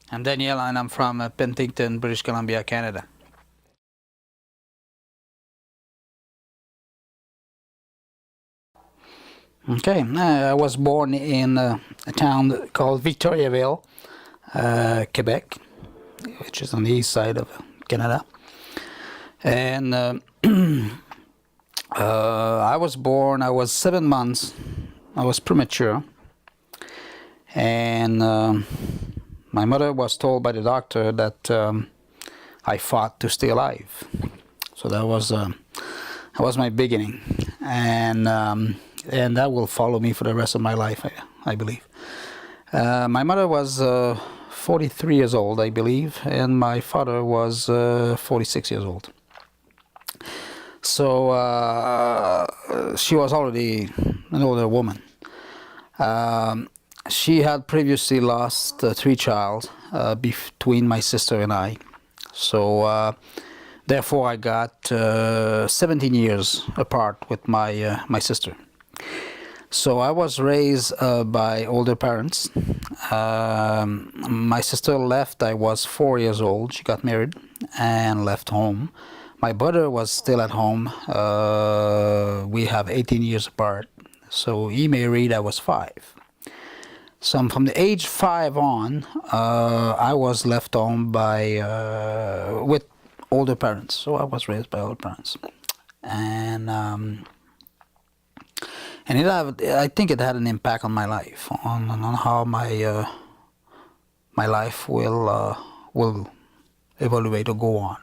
I'm Daniel, and I'm from Penticton, British Columbia, Canada. Okay, I was born in a town called Victoriaville, Quebec, which is on the east side of Canada. And I was born, I was 7 months, I was premature. And my mother was told by the doctor that I fought to stay alive. So that was my beginning, and that will follow me for the rest of my life, I believe. My mother was 43 years old, I believe, and my father was 46 years old. So she was already an older woman. She had previously lost three children between my sister and I. So therefore I got 17 years apart with my sister. So I was raised by older parents. My sister left, I was 4 years old. She got married and left home. My brother was still at home. We have 18 years apart. So he married, I was 5. So from the age 5 on, I was left home with older parents. So I was raised by older parents. And I think it had an impact on my life, on how my life will evaluate or go on.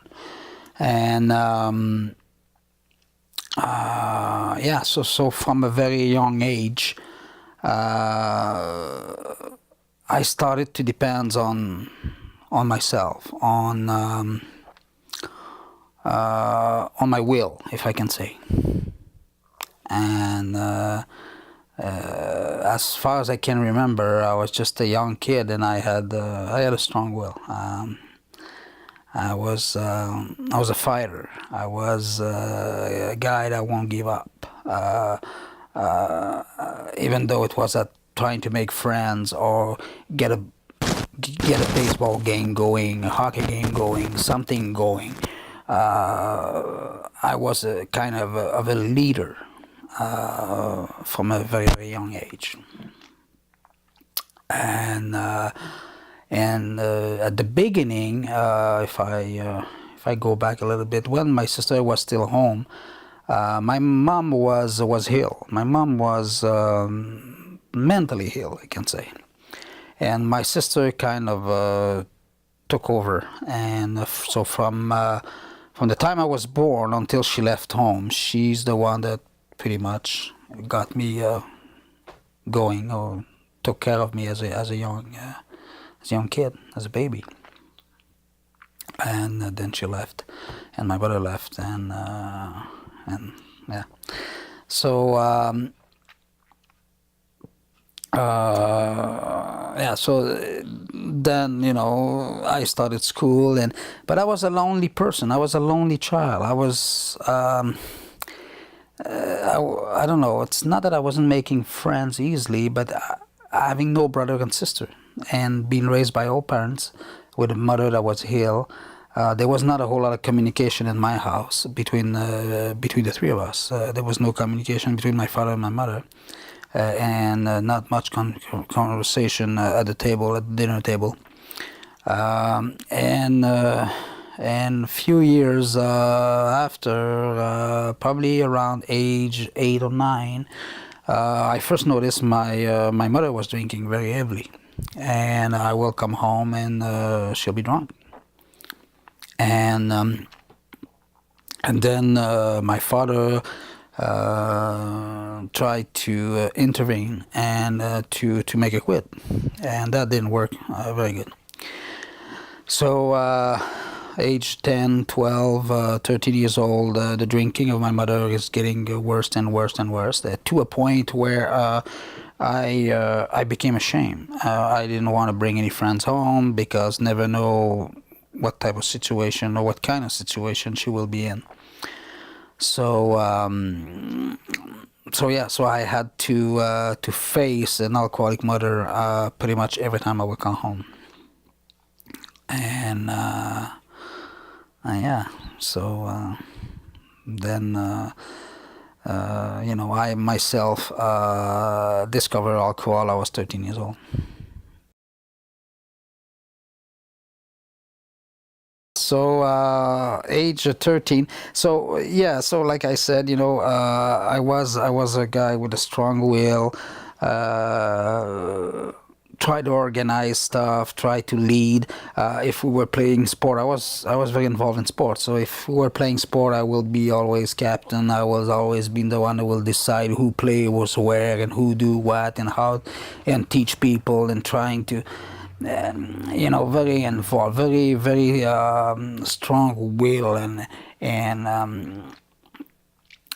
And yeah, so from a very young age, I started to depend on myself, on my will, if I can say. And as far as I can remember, I was just a young kid, and I had a strong will. I was a fighter. I was a guy that won't give up. Even though it was at trying to make friends or get a baseball game going, a hockey game going, something going. I was a kind of a leader from a very, very young age. And at the beginning, if I go back a little bit, when my sister was still home, my mom was ill. My mom was mentally ill, I can say, and my sister kind of took over. And so from the time I was born until she left home, she's the one that pretty much got me going, or took care of me as a young kid, as a baby. And then she left, and my brother left, and yeah. So yeah. So then I started school, but I was a lonely person. I was a lonely child. I was. I don't know. It's not that I wasn't making friends easily, but having no brother and sister, and being raised by all parents with a mother that was ill, there was not a whole lot of communication in my house between the three of us. There was no communication between my father and my mother, and not much conversation at the dinner table. And a few years after, probably around age 8 or 9, I first noticed my mother was drinking very heavily, and I will come home and she'll be drunk. And then my father tried to intervene and to make her quit, and that didn't work very good. So age 10, 12, 13 years old, the drinking of my mother is getting worse and worse and worse, to a point where I became ashamed. I didn't want to bring any friends home, because never know what type of situation or what kind of situation she will be in. So so I had to face an alcoholic mother pretty much every time I would come home. and yeah, so then I myself discovered alcohol. I was 13 years old. So age 13. So yeah, so like I said, I was a guy with a strong will. Uh, try to organize stuff, try to lead. If we were playing sport, I was very involved in sports. So if we were playing sport, I will be always captain. I was always been the one who will decide who play was where and who do what and how, and teach people and trying to, very involved, very very strong will, and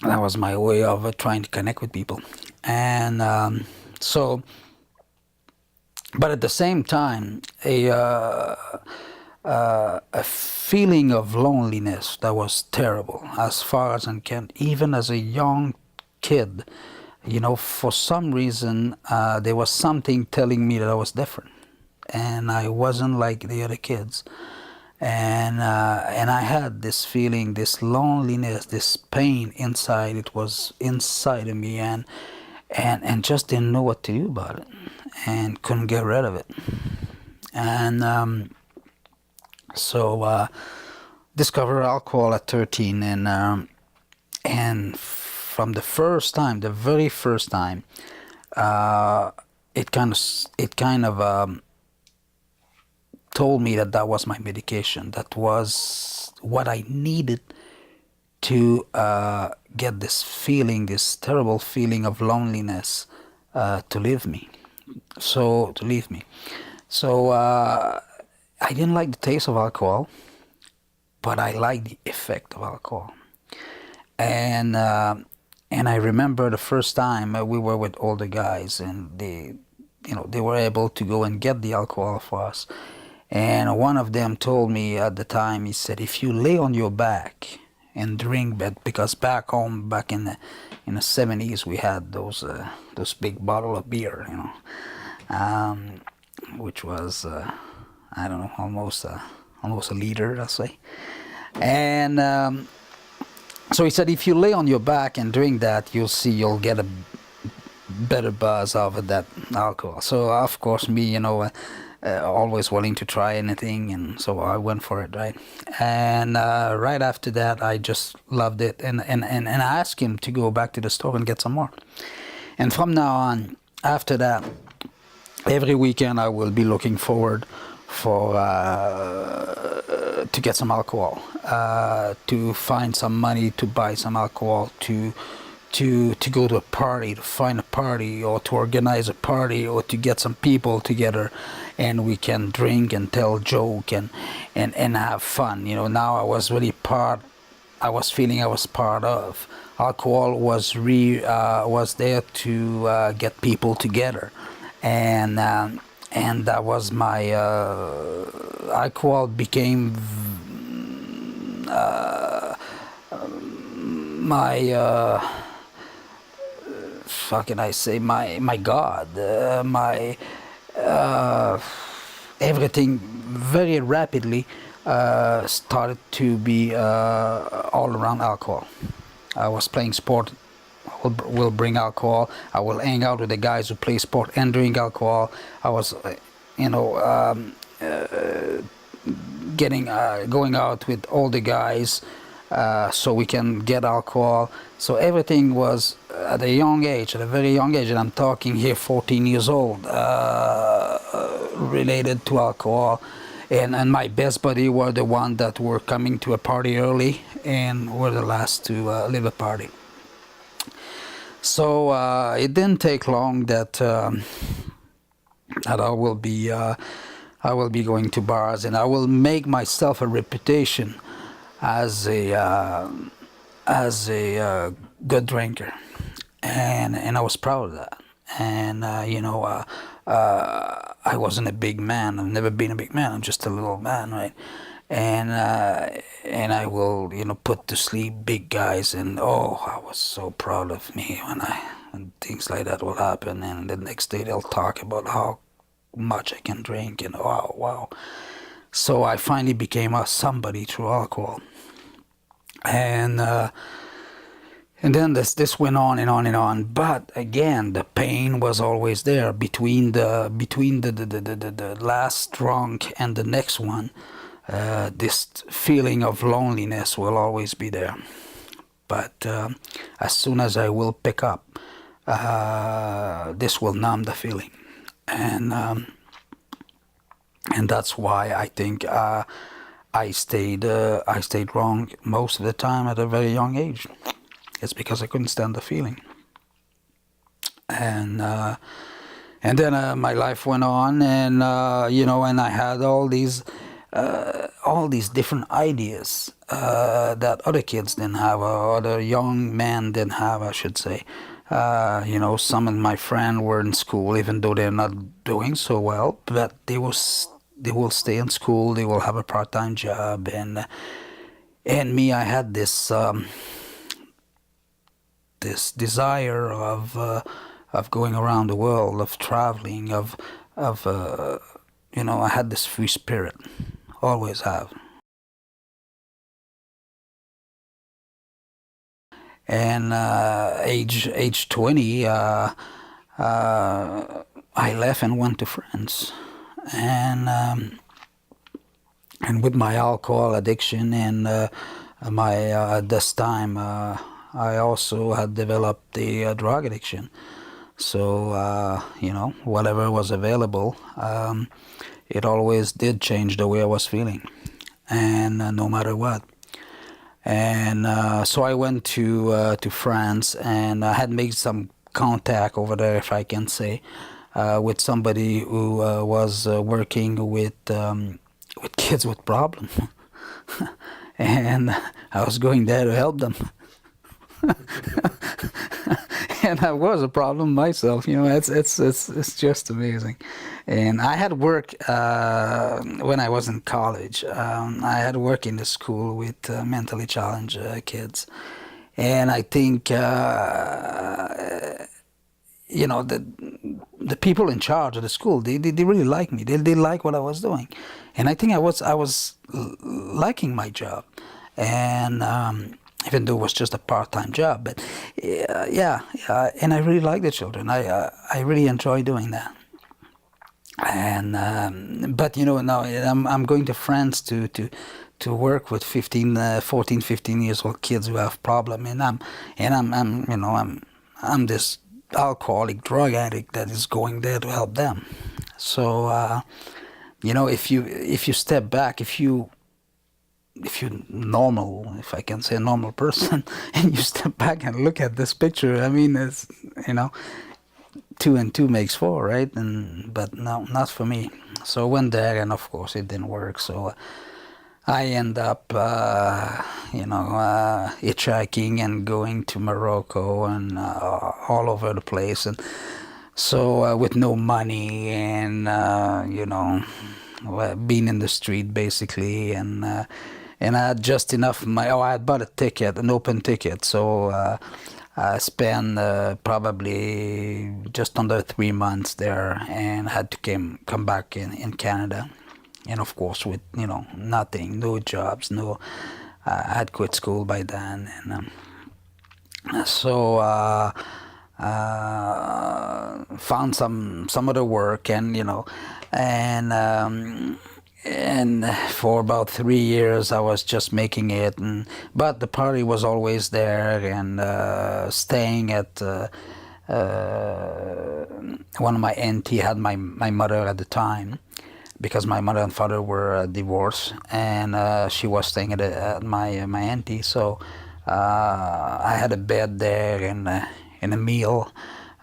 that was my way of trying to connect with people, and so. But at the same time, a feeling of loneliness that was terrible, as far as I can. Even as a young kid, for some reason, there was something telling me that I was different, and I wasn't like the other kids, and I had this feeling, this loneliness, this pain inside. It was inside of me, and just didn't know what to do about it, and couldn't get rid of it. And so discovered alcohol at 13, and from the first time, the very first time, it kind of told me that that was my medication. That was what I needed to get this feeling, this terrible feeling of loneliness, to leave me. So I didn't like the taste of alcohol, but I liked the effect of alcohol. And I remember the first time we were with older guys, and they were able to go and get the alcohol for us. And one of them told me at the time, he said, if you lay on your back and drink, but because back home, back in the 70s, we had those big bottle of beer, which was I don't know, almost a liter, I'll say. And so he said, if you lay on your back and drink that, you'll get a better buzz of that alcohol. So of course, me, always willing to try anything, and so I went for it, right? And right after that, I just loved it, and I asked him to go back to the store and get some more. And from now on, after that, every weekend I will be looking forward for to get some alcohol, to find some money to buy some alcohol, to go to a party, to find a party, or to organize a party, or to get some people together, and we can drink and tell joke and have fun. Now I was really I was feeling I was part of. Alcohol was there to get people together, and that was my alcohol became my how can I say, my God, my everything very rapidly started to be all around alcohol. I was playing sport, will bring alcohol. I will hang out with the guys who play sport and drink alcohol. I was, going out with all the guys, so we can get alcohol. So everything was at a young age, at a very young age, and I'm talking here 14 years old, related to alcohol. And my best buddy were the one that were coming to a party early and were the last to leave a party. So it didn't take long that I will be going to bars, and I will make myself a reputation as a good drinker, and I was proud of that. And I wasn't a big man. I've never been a big man. I'm just a little man, right? And I will put to sleep big guys, and I was so proud of me when things like that will happen. And the next day they'll talk about how much I can drink, and wow. So I finally became a somebody through alcohol. And then this went on and on and on. But again, the pain was always there between the last drunk and the next one. This feeling of loneliness will always be there. But as soon as I will pick up, this will numb the feeling, and that's why I think I stayed wrong most of the time at a very young age. It's because I couldn't stand the feeling, and then my life went on, and and I had all these different ideas that other kids didn't have, or other young men didn't have, I should say. Some of my friends were in school, even though they're not doing so well, but they will stay in school. They will have a part-time job, and me, I had this this desire of going around the world, of traveling, of I had this free spirit, always have. And age 20, I left and went to France, and with my alcohol addiction and my at this time I also had developed the drug addiction. So whatever was available, it always did change the way I was feeling, and no matter what. And so I went to France, and I had made some contact over there, if I can say, with somebody who was working with kids with problems, and I was going there to help them. And I was a problem myself. It's just amazing. And I had work when I was in college. I had work in the school with mentally challenged kids, and I think the people in charge of the school, they really liked me. They liked what I was doing, and I think I was liking my job, and even though it was just a part-time job, but and I really like the children. I really enjoy doing that. And but now I'm going to France to work with 14, 15 years old kids who have problem, and I'm this alcoholic drug addict that is going there to help them. So if you step back, if you're normal, if I can say a normal person, and you step back and look at this picture, I mean, it's two and two makes four, right? But no, not for me. So I went there, and of course it didn't work. So I end up hitchhiking and going to Morocco and all over the place, and so with no money, and being in the street basically, and I had just enough money. I had bought a ticket, an open ticket, so I spent probably just under 3 months there, and had to come back in Canada, and of course with nothing, no jobs, no. I had quit school by then, and so found some other work, and for about 3 years I was just making it, but the party was always there, and staying at one of my auntie had my mother at the time, because my mother and father were divorced, and she was staying at my auntie. So I had a bed there, and a meal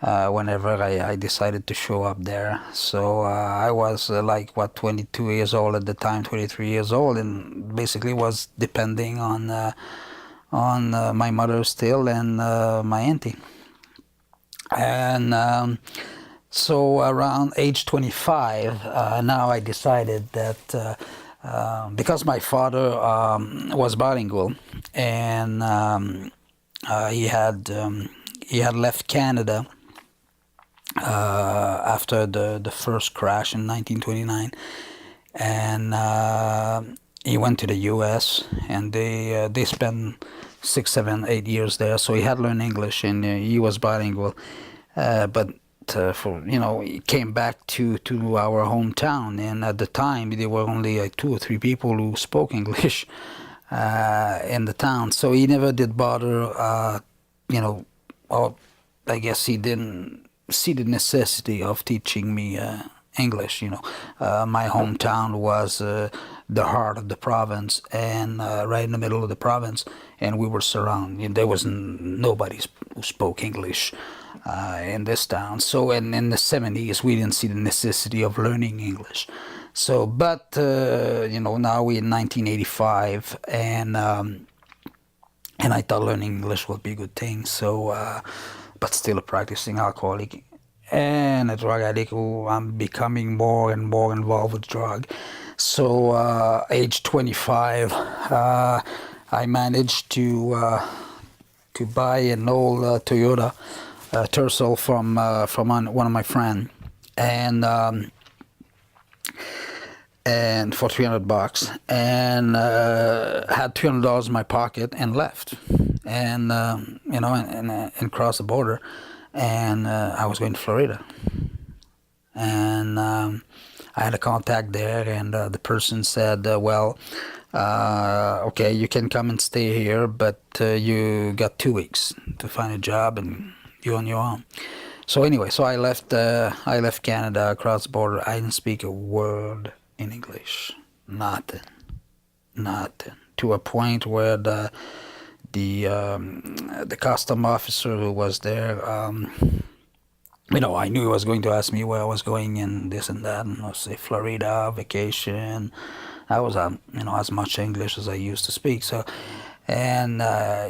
whenever I decided to show up there. So I was 22 years old at the time, 23 years old, and basically was depending on my mother still, and my auntie. And so around age 25, now I decided that because my father was bilingual, and he had left Canada after the first crash in 1929, and he went to the U.S. and they spent 6, 7, 8 years there. So he had learned English and he was bilingual, but. For he came back to our hometown, and at the time there were only 2 or 3 people who spoke English in the town. So he never did bother, or I guess he didn't see the necessity of teaching me English. My hometown was the heart of the province, and right in the middle of the province, and we were surrounded. There was nobody who spoke English in this town. So in the 70s, we didn't see the necessity of learning English. So, but now we're in 1985, and I thought learning English would be a good thing. So, but still a practicing alcoholic and a drug addict who I'm becoming more and more involved with drug. So, age 25, I managed to buy an old Toyota Tercel from one of my friends, and for $300, and had $300 in my pocket and left, and and crossed the border, and I was going to Florida, and I had a contact there, and the person said, well, okay, you can come and stay here, but you got 2 weeks to find a job, and you're on your own. So anyway, so I left Canada, across the border. I didn't speak a word in English, nothing, to a point where the custom officer who was there, I knew he was going to ask me where I was going and this and that, and I'll say Florida, vacation. I was, as much English as I used to speak. So, and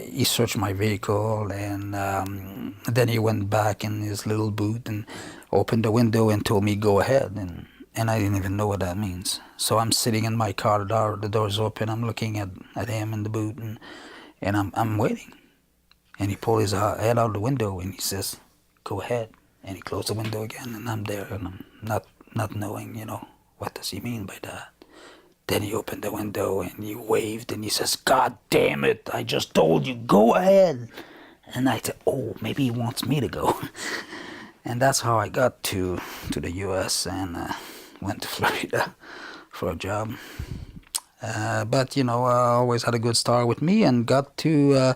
he searched my vehicle, and then he went back in his little boot and opened the window and told me go ahead, and I didn't even know what that means. So I'm sitting in my car, the door's open, I'm looking at him in the boot, and I'm waiting, and he pulled his head out the window and he says, go ahead, and he closed the window again, and I'm there, and I'm not knowing, what does he mean by that. Then he opened the window and he waved and he says, God damn it, I just told you, go ahead. And I said, oh, maybe he wants me to go. And that's how I got to the US and went to Florida for a job. But, I always had a good start with me, and got to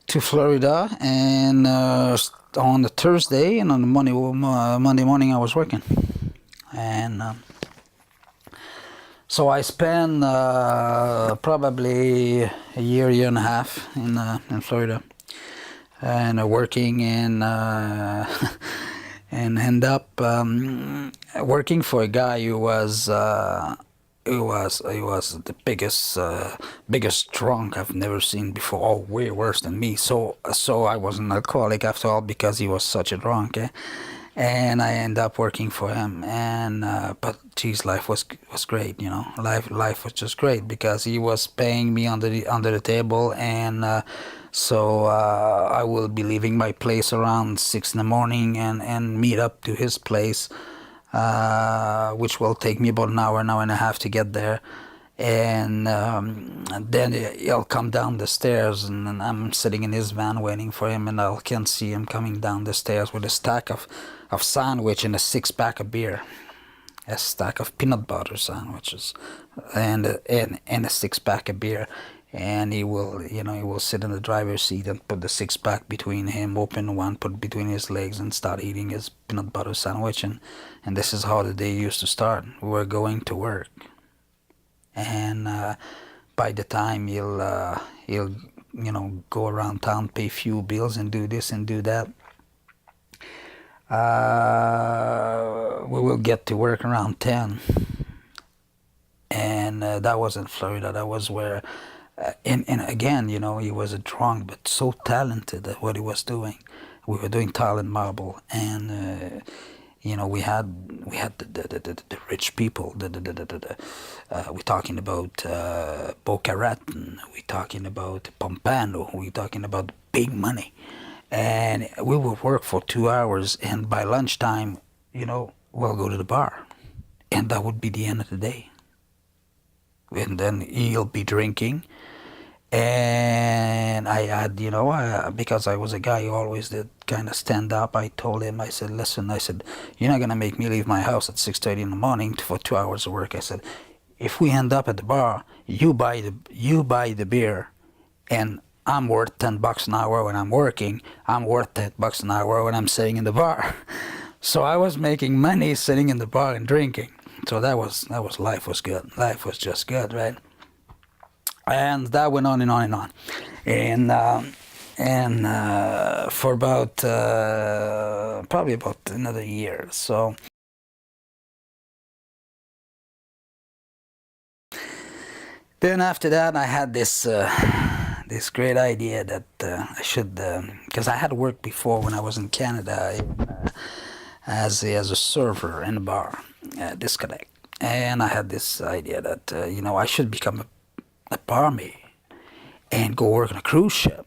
Florida, and on the Thursday and on the Monday morning I was working. And so I spent probably a year and a half in Florida, and working and end up working for a guy who was the biggest drunk I've never seen before. Oh, way worse than me. So I was an alcoholic after all, because he was such a drunk. And I ended up working for him, and but geez, life was great, Life was just great, because he was paying me under the table, and so I will be leaving my place around 6 in the morning and meet up to his place, which will take me about an hour and a half to get there. And then he'll come down the stairs, and I'm sitting in his van waiting for him, and I can see him coming down the stairs with a stack of sandwich and a 6-pack of beer, a stack of peanut butter sandwiches, and a 6-pack of beer. And he will sit in the driver's seat and put the 6-pack between him, open one, put between his legs, and start eating his peanut butter sandwich. And this is how the day used to start. We were going to work. And by the time he'll go around town, pay few bills, and do this and do that, we will get to work around 10. And that was in Florida. That was where, and again, he was a drunk, but so talented at what he was doing. We were doing tile and marble, and we had the rich people. We're talking about Boca Raton. We're talking about Pompano. We're talking about big money, and we would work for 2 hours, and by lunchtime, we'll go to the bar, and that would be the end of the day. and then he'll be drinking. And I had, because I was a guy who always did kind of stand up, I told him, I said, listen, I said, you're not going to make me leave my house at 6:30 in the morning for 2 hours of work. I said, if we end up at the bar, you buy the beer, and I'm worth $10 an hour when I'm working. I'm worth $10 an hour when I'm sitting in the bar. So I was making money sitting in the bar and drinking. So that was life was good. Life was just good, right? And that went on and on and on, and for about probably about another year. So then after that, I had this great idea that I should, because I had worked before when I was in Canada as a server in a bar, discotheque, and I had this idea that I should become a barmaid and go work on a cruise ship.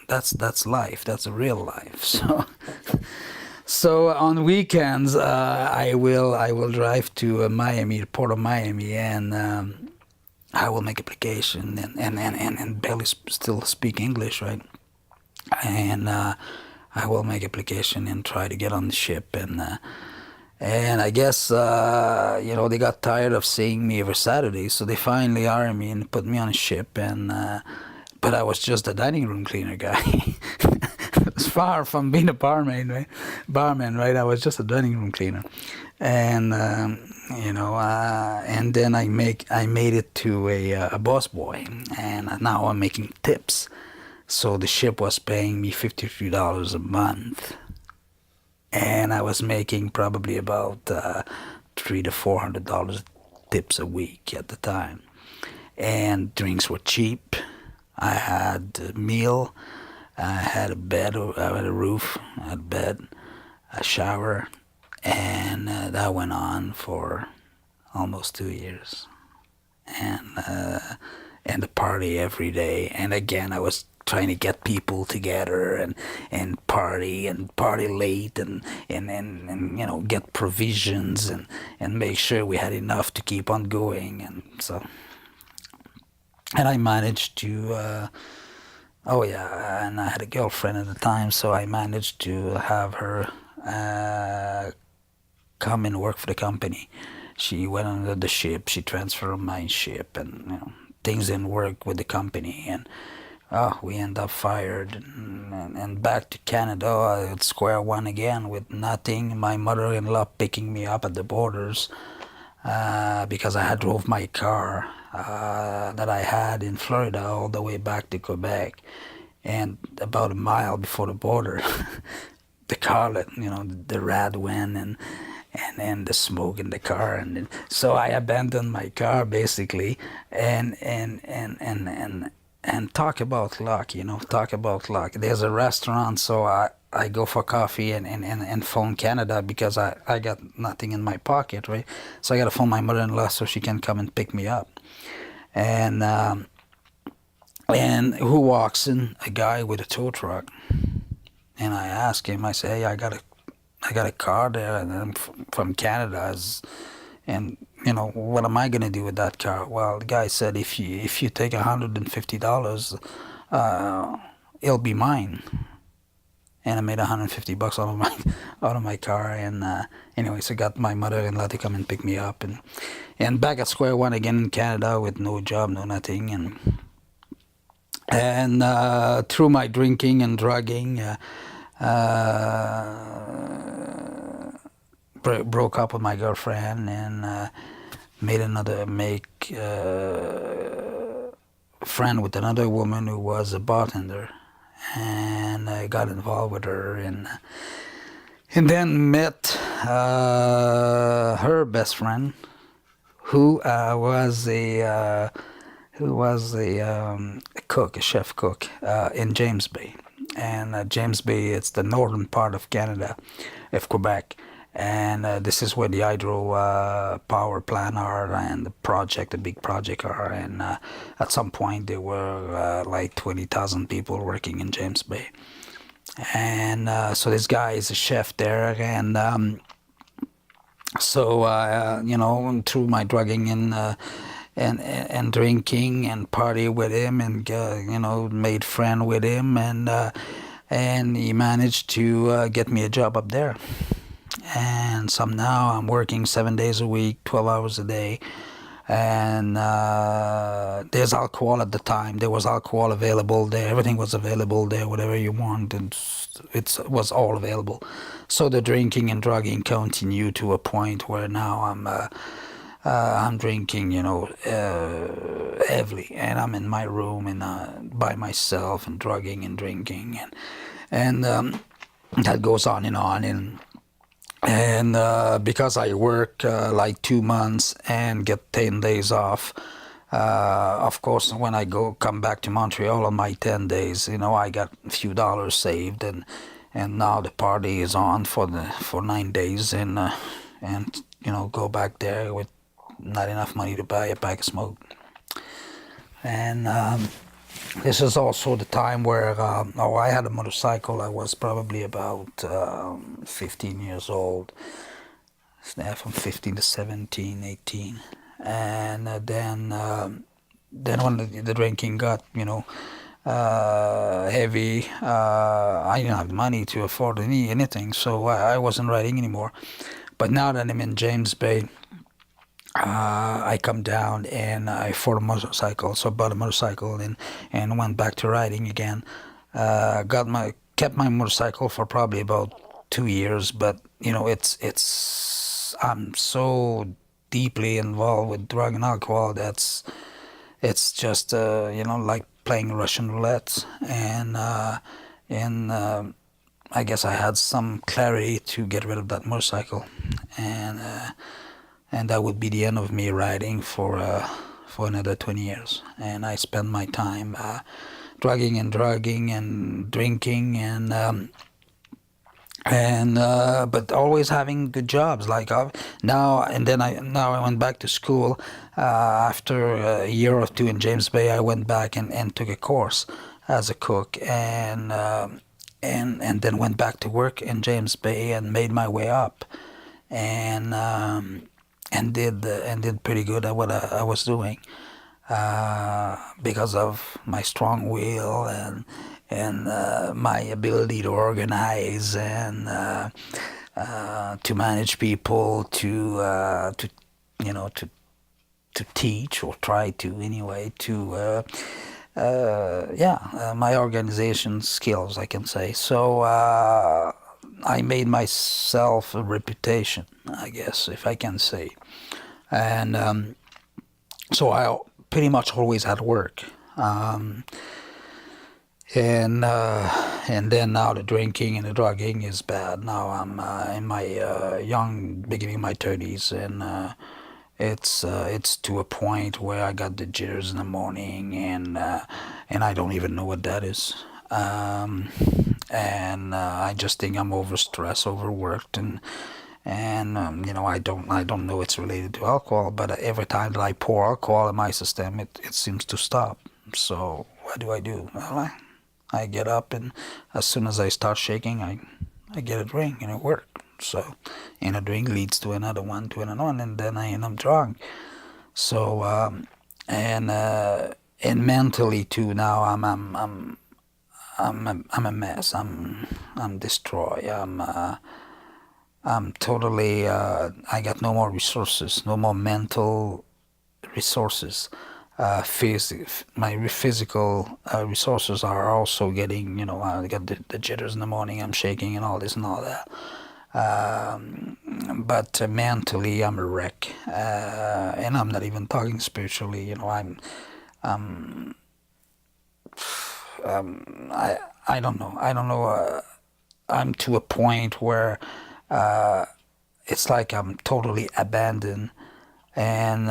That's life. That's a real life. So on weekends, I will drive to Miami, the port of Miami, and I will make application and barely still speak English, right? And I will make application and try to get on the ship, and I guess they got tired of seeing me every Saturday, so they finally hired me and put me on a ship. And but I was just a dining room cleaner guy. It was far from being a barman, right? I was just a dining room cleaner, and and then I made it to a boss boy, and now I'm making tips. So the ship was paying me $53 a month, and I was making probably about $300 to $400 tips a week at the time. And drinks were cheap. I had a meal. I had a bed. I had a roof. I had a bed, a shower, and that went on for almost 2 years. And a party every day. And again, I was trying to get people together and party late and get provisions and make sure we had enough to keep on going. And I managed to oh yeah, and I had a girlfriend at the time, so I managed to have her come and work for the company. She went on the ship, she transferred on my ship, and things didn't work with the company, and we end up fired, and back to Canada at square one again with nothing. My mother-in-law picking me up at the borders because I had drove my car that I had in Florida all the way back to Quebec, and about a mile before the border, the car the rat went and the smoke in the car, and so I abandoned my car basically, and talk about luck, talk about luck. There's a restaurant, so I go for coffee and phone Canada because I got nothing in my pocket, right? So I got to phone my mother-in-law so she can come and pick me up. And who walks in? A guy with a tow truck. And I ask him, I say, hey, I got a car there, and I'm from Canada, and what am I gonna do with that car? Well, the guy said, if you take $150, it'll be mine. And I made $150 out of my car, and anyways, I got my mother-in-law to come and pick me up, and back at square one again in Canada with no job, no nothing, and through my drinking and drugging, broke up with my girlfriend and make friend with another woman who was a bartender, and I got involved with her, and then met her best friend, who was a cook, a chef cook in James Bay. And James Bay, it's the northern part of Canada, of Quebec, and this is where the hydro power plant are, and the big project are, and at some point there were like 20,000 people working in James Bay. And so this guy is a chef there, and so through my drugging and drinking and party with him, and made friend with him, and he managed to get me a job up there. And now I'm working 7 days a week, 12 hours a day. And there's alcohol at the time. There was alcohol available there. Everything was available there, whatever you want, and it was all available. So the drinking and drugging continued to a point where now I'm drinking, heavily, and I'm in my room and by myself, and drugging and drinking, and that goes on and on. And because I work like 2 months and get 10 days off, of course, when I come back to Montreal on my 10 days, I got a few dollars saved, and now the party is on for 9 days, and go back there with not enough money to buy a pack of smoke. And this is also the time where I had a motorcycle. I was probably about 15 years old, from 15 to 17, 18. And then when the drinking got heavy, I didn't have money to afford anything, so I wasn't riding anymore. But now that I'm in James Bay, I come down and I afford a motorcycle, so I bought a motorcycle and went back to riding again. Kept my motorcycle for probably about 2 years, but I'm so deeply involved with drug and alcohol it's just like playing Russian roulette, and I guess I had some clarity to get rid of that motorcycle, and that would be the end of me riding for another 20 years. And I spend my time drugging and drinking, but always having good jobs. Like now I went back to school after a year or two in James Bay. I went back and took a course as a cook, and then went back to work in James Bay and made my way up, and did pretty good at what I was doing, because of my strong will and my ability to organize and to manage people, to teach, or try to anyway, to my organization skills, I can say. So I made myself a reputation, I guess, if I can say. And so I pretty much always had work. And then now the drinking and the drugging is bad. Now I'm in my beginning of my 30s, and it's to a point where I got the jitters in the morning, and I don't even know what that is. And I just think I'm overstressed, overworked, and I don't know it's related to alcohol, but every time that I pour alcohol in my system, it seems to stop. So what do? Well, I get up, and as soon as I start shaking, I get a drink, and it works. So, and a drink leads to another one, and then I end up drunk. So and mentally too, now I'm a mess. I'm destroyed. I'm totally. I got no more resources, no more mental resources. My physical resources are also getting. I got the jitters in the morning. I'm shaking and all this and all that. But mentally, I'm a wreck, and I'm not even talking spiritually. I don't know. I'm to a point where it's like I'm totally abandoned, and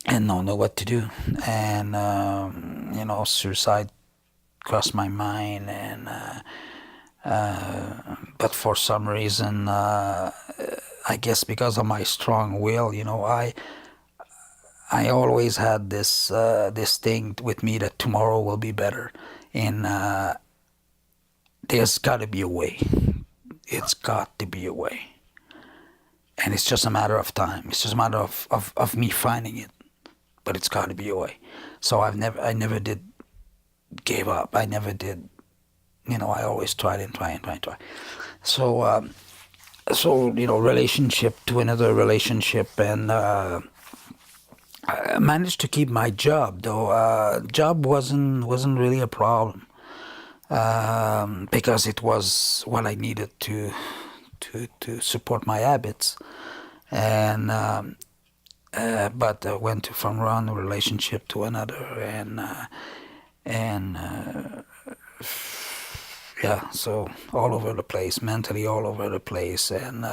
don't know what to do. And suicide crossed my mind, and but for some reason, I guess because of my strong will, I always had this thing with me that tomorrow will be better, and there's got to be a way. It's got to be a way. and it's just a matter of time. It's just a matter of me finding it, but it's got to be a way. So I never did gave up. I never did, I always tried and try and try and try. So, relationship to another relationship, and I managed to keep my job, though. Job wasn't really a problem, because it was what I needed to support my habits, and but I went from one relationship to another, and yeah, so all over the place, mentally all over the place, and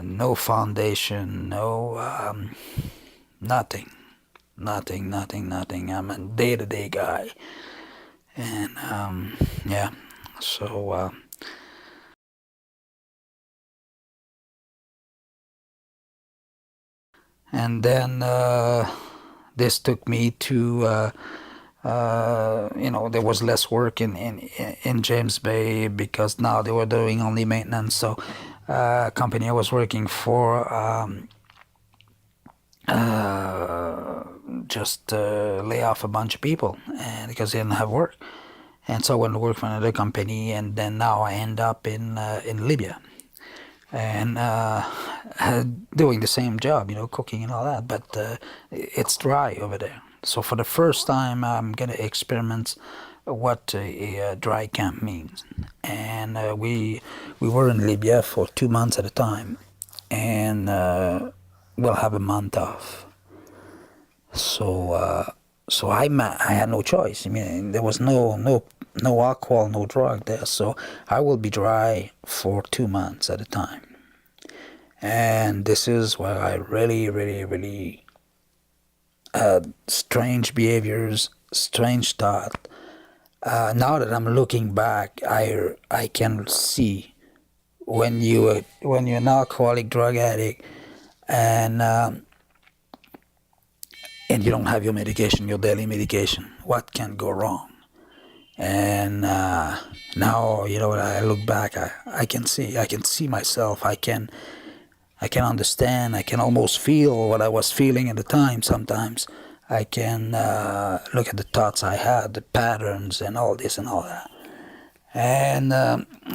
no foundation, no nothing, nothing. I'm a day-to-day guy, and yeah, so and then this took me to there was less work in James Bay, because now they were doing only maintenance. So company I was working for just lay off a bunch of people, and because they didn't have work. And so I went to work for another company, and then now I end up in Libya, and doing the same job, cooking and all that, but it's dry over there. So for the first time, I'm gonna experiment what a dry camp means. And we were in Libya for 2 months at a time, and we'll have a month off. So I had no choice. I mean, there was no alcohol, no drug there. So I will be dry for 2 months at a time. And this is where I really strange behaviors, strange thought. Now that I'm looking back, I can see when you're an alcoholic, drug addict, and you don't have your medication, your daily medication, what can go wrong? And now, when I look back, I can see myself. I can understand. I can almost feel what I was feeling at the time. Sometimes I can look at the thoughts I had, the patterns, and all this and all that. And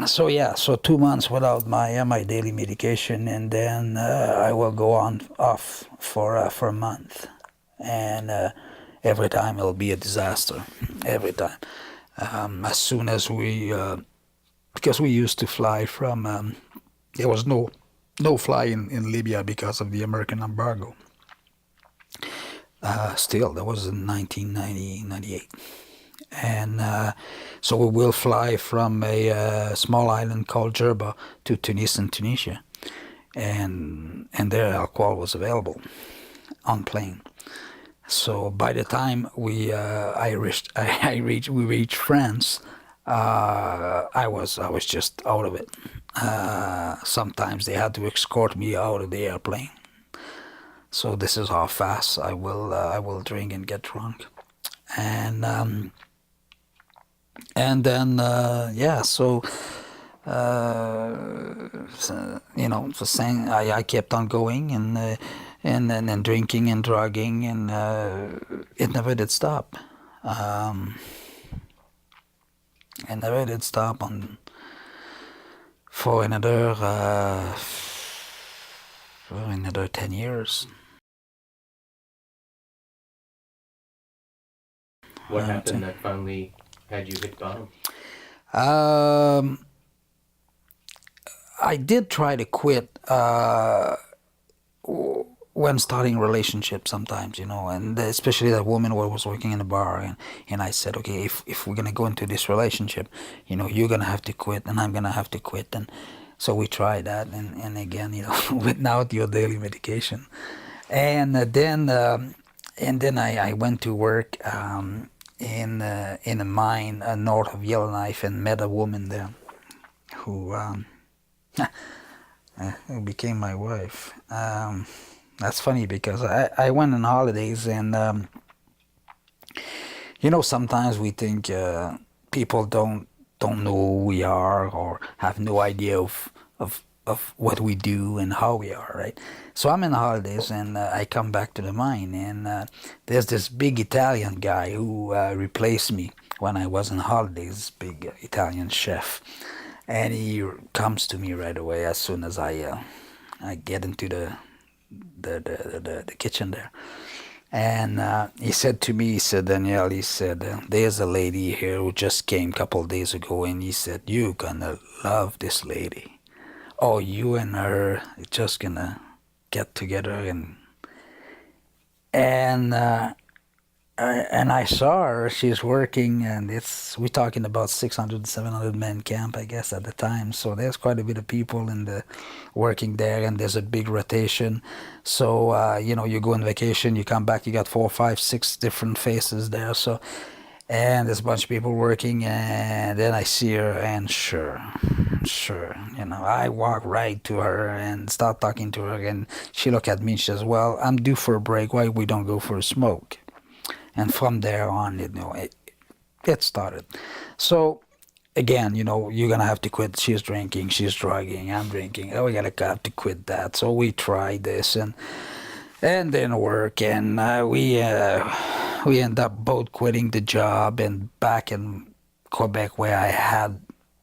so 2 months without my daily medication, and then I will go off for a month, and every time it'll be a disaster. Every time, as soon as because we used to fly from, there was no fly in Libya because of the American embargo. Still, that was in 1998. And so we will fly from a small island called Jerba to Tunis in Tunisia. And there alcohol was available on plane. So by the time we reached France, I was just out of it. Sometimes they had to escort me out of the airplane. So this is how fast I will drink and get drunk, and then so the same. I kept on going, and drinking and drugging, and it never did stop. It never did stop for another 10 years. What happened that finally had you hit bottom? I did try to quit when starting relationships sometimes, and especially that woman who was working in the bar, and I said, okay, if we're gonna go into this relationship, you're gonna have to quit, and I'm gonna have to quit, and so we tried that, and again, without your daily medication, and then I went to work in a mine north of Yellowknife, and met a woman there who became my wife. That's funny because I went on holidays, and sometimes we think people don't know who we are, or have no idea of of what we do and how we are, right? So I'm in the holidays, and I come back to the mine, and there's this big Italian guy who replaced me when I was in the holidays, big Italian chef, and he comes to me right away as soon as I get into the kitchen there. And he said to me, he said, Danielle, he said, there's a lady here who just came a couple of days ago, and he said, you're gonna love this lady. Oh, you and her are just gonna get together. And I saw her. She's working, and we're talking about 600, 700 men camp, I guess, at the time. So there's quite a bit of people working there, and there's a big rotation. So you go on vacation, you come back, you got 4, 5, 6 different faces there. So, and there's a bunch of people working, and then I see her, and sure, I walk right to her and start talking to her, and she look at me and she says, well, I'm due for a break. Why we don't go for a smoke? And from there on, it started. So again, you're gonna have to quit. She's drinking, she's drugging, I'm drinking. Oh, we gotta have to quit that. So we tried this, and didn't work, and we end up both quitting the job, and back in Quebec, where I had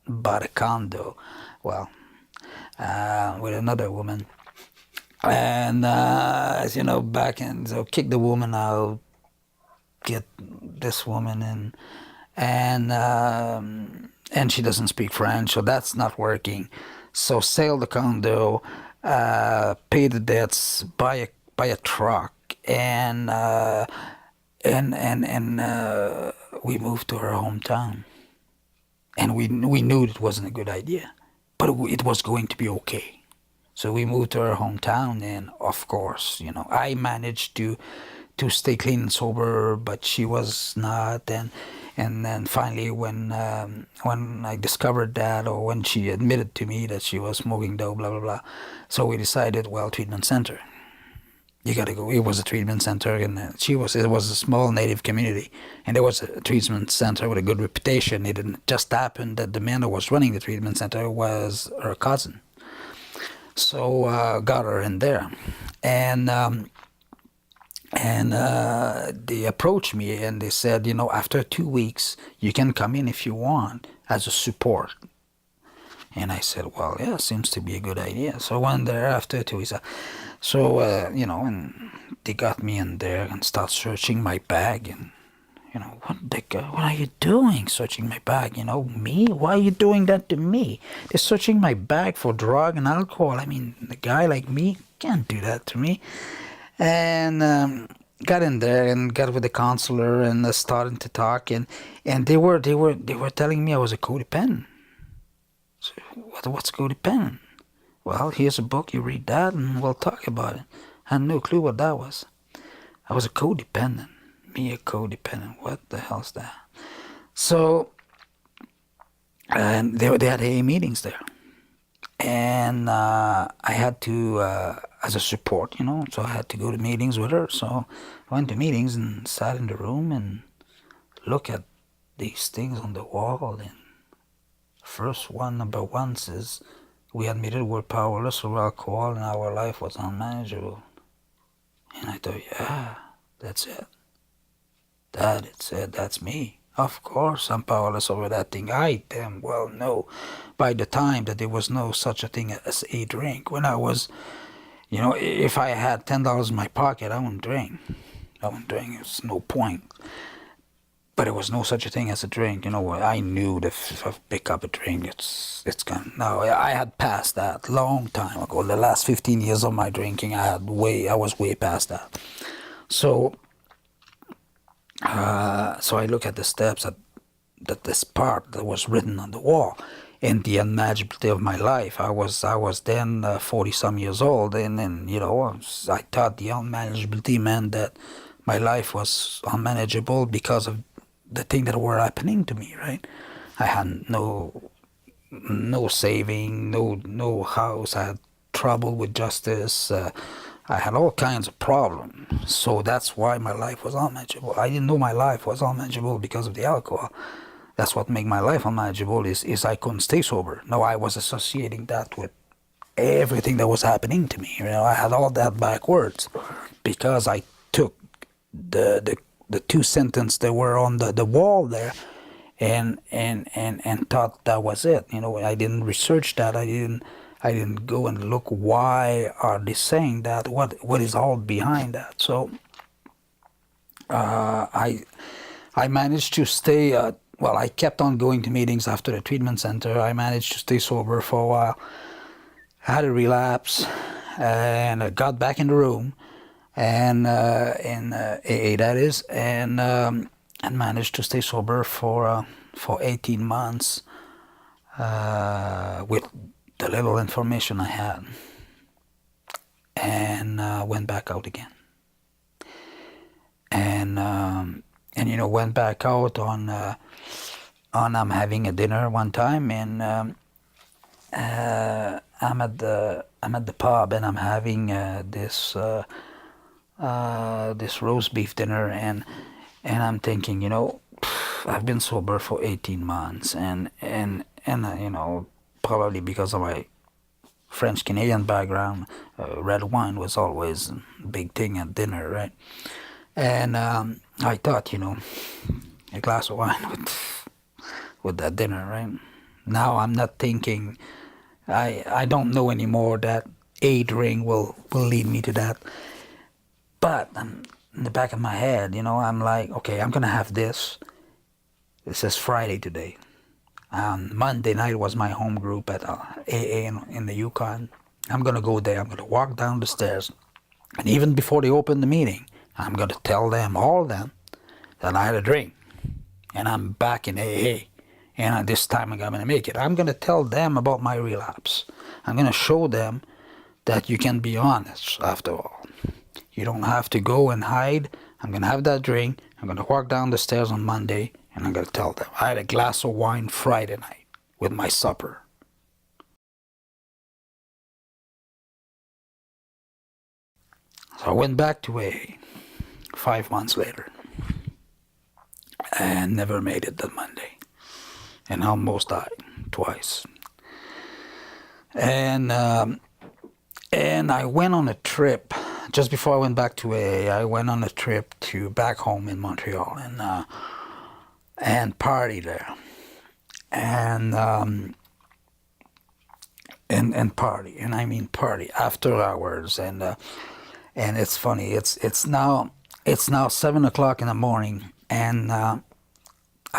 bought a condo, well, with another woman, and as you know, back in, so kick the woman out, get this woman in, and she doesn't speak French, so that's not working. So sell the condo, pay the debts, buy a truck, and we moved to her hometown. And we knew it wasn't a good idea, but it was going to be okay. So we moved to her hometown, and of course, I managed to stay clean and sober, but she was not. And then finally, when I discovered that, or when she admitted to me that she was smoking dope, blah blah blah, so we decided, well, treatment center. You got to go. It was a treatment center, and it was a small native community, and there was a treatment center with a good reputation. It didn't just happen that the man who was running the treatment center was her cousin. So got her in there, and they approached me and they said, after 2 weeks, you can come in if you want as a support. And I said, well, yeah, seems to be a good idea. So I went there after 2 weeks. So, and they got me in there and start searching my bag. And, what are you doing, searching my bag? Me? Why are you doing that to me? They're searching my bag for drug and alcohol. I mean, a guy like me can't do that to me. And got in there and got with the counselor and started to talk, and they were telling me I was a codependent. So what's codependent? Well, here's a book, you read that and we'll talk about it. I had no clue what that was. I was a codependent. Me, a codependent. What the hell's that? So, and they had AA meetings there. And I had to, as a support, so I had to go to meetings with her. So I went to meetings and sat in the room and look at these things on the wall. And first one, number 1, says, we admitted we're powerless over alcohol and our life was unmanageable. And I thought, yeah, that's it. That's me. Of course I'm powerless over that thing. I damn well know by the time that there was no such a thing as a drink. When I was, if I had $10 in my pocket, I wouldn't drink. It's no point. But there was no such a thing as a drink. I knew that if I pick up a drink, it's gone. No, I had passed that long time ago. The last 15 years of my drinking, I was way past that. So I look at the steps that this part that was written on the wall, and the unmanageability of my life. I was then 40-some years old, and then I thought the unmanageability meant that my life was unmanageable because of the things that were happening to me. Right? I had no saving, no house. I had trouble with justice. I had all kinds of problems. So that's why my life was unmanageable. I didn't know my life was unmanageable because of the alcohol. That's what made my life unmanageable is I couldn't stay sober. No, I was associating that with everything that was happening to me. I had all that backwards because I took the two sentences that were on the wall there, and thought that was it. I didn't research that. I didn't go and look why are they saying that. What is all behind that? So I managed to stay. I kept on going to meetings after the treatment center. I managed to stay sober for a while. I had a relapse, and I got back in the room, and in AA that is, and managed to stay sober for 18 months with the little information I had, and went back out again, and went back out on I'm having a dinner one time, and I'm at the pub, and I'm having this roast beef dinner, and I'm thinking, I've been sober for 18 months, and probably because of my French Canadian background, red wine was always a big thing at dinner, right? And I thought, a glass of wine with that dinner, right? Now I'm not thinking. I don't know anymore that a drink will lead me to that. But in the back of my head, I'm like, okay, I'm gonna have this. This is Friday today. Monday night was my home group at AA in the Yukon. I'm gonna go there. I'm gonna walk down the stairs, and even before they open the meeting, I'm gonna tell them, all of them, that I had a drink, and I'm back in AA. And this time I'm gonna make it. I'm gonna tell them about my relapse. I'm gonna show them that you can be honest after all. You don't have to go and hide. I'm gonna have that drink. I'm gonna walk down the stairs on Monday, and I'm gonna tell them I had a glass of wine Friday night with my supper. So I went back to AA 5 months later, and never made it that Monday, and almost died twice. And I went on a trip just before I went back to AA. I went on a trip to back home in Montreal, and party there, and party, and I mean party after hours, and it's funny. It's now 7 o'clock in the morning, and I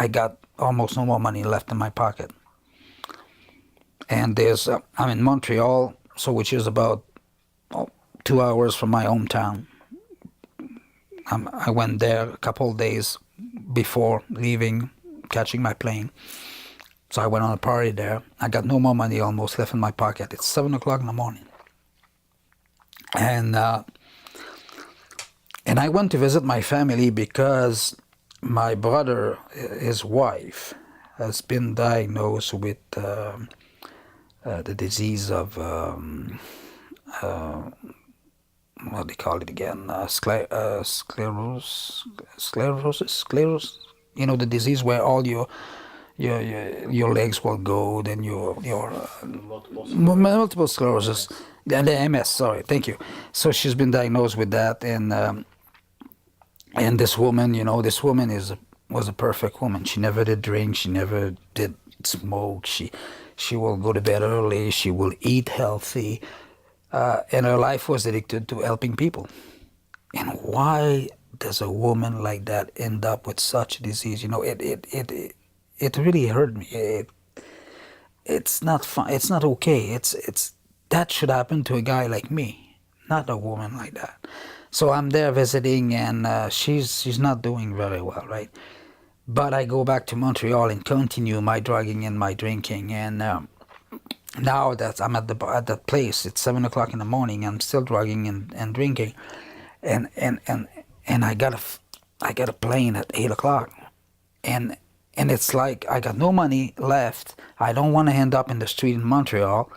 got almost no more money left in my pocket. And I'm in Montreal, so which is about 2 hours from my hometown. I went there a couple of days before leaving, catching my plane. So I went on a party there. I got no more money almost left in my pocket. It's 7 o'clock in the morning. And I went to visit my family because my brother, his wife, has been diagnosed with the disease of what do they call it again? Sclerosis. The disease where all your legs will go, then your multiple sclerosis, and the MS. Sorry, thank you. So she's been diagnosed with that, and this woman, this woman was a perfect woman. She never did drink. She never did smoke. She will go to bed early. She will eat healthy. And her life was addicted to helping people. And why does a woman like that end up with such a disease? It really hurt me. It's not fun. It's not okay. It's that should happen to a guy like me, not a woman like that. So I'm there visiting, and she's not doing very well, right? But I go back to Montreal and continue my drugging and my drinking, and now that I'm at that place, it's 7 o'clock in the morning. I'm still drugging and drinking, and I got a plane at 8 o'clock, and it's like I got no money left. I don't want to end up in the street in Montreal,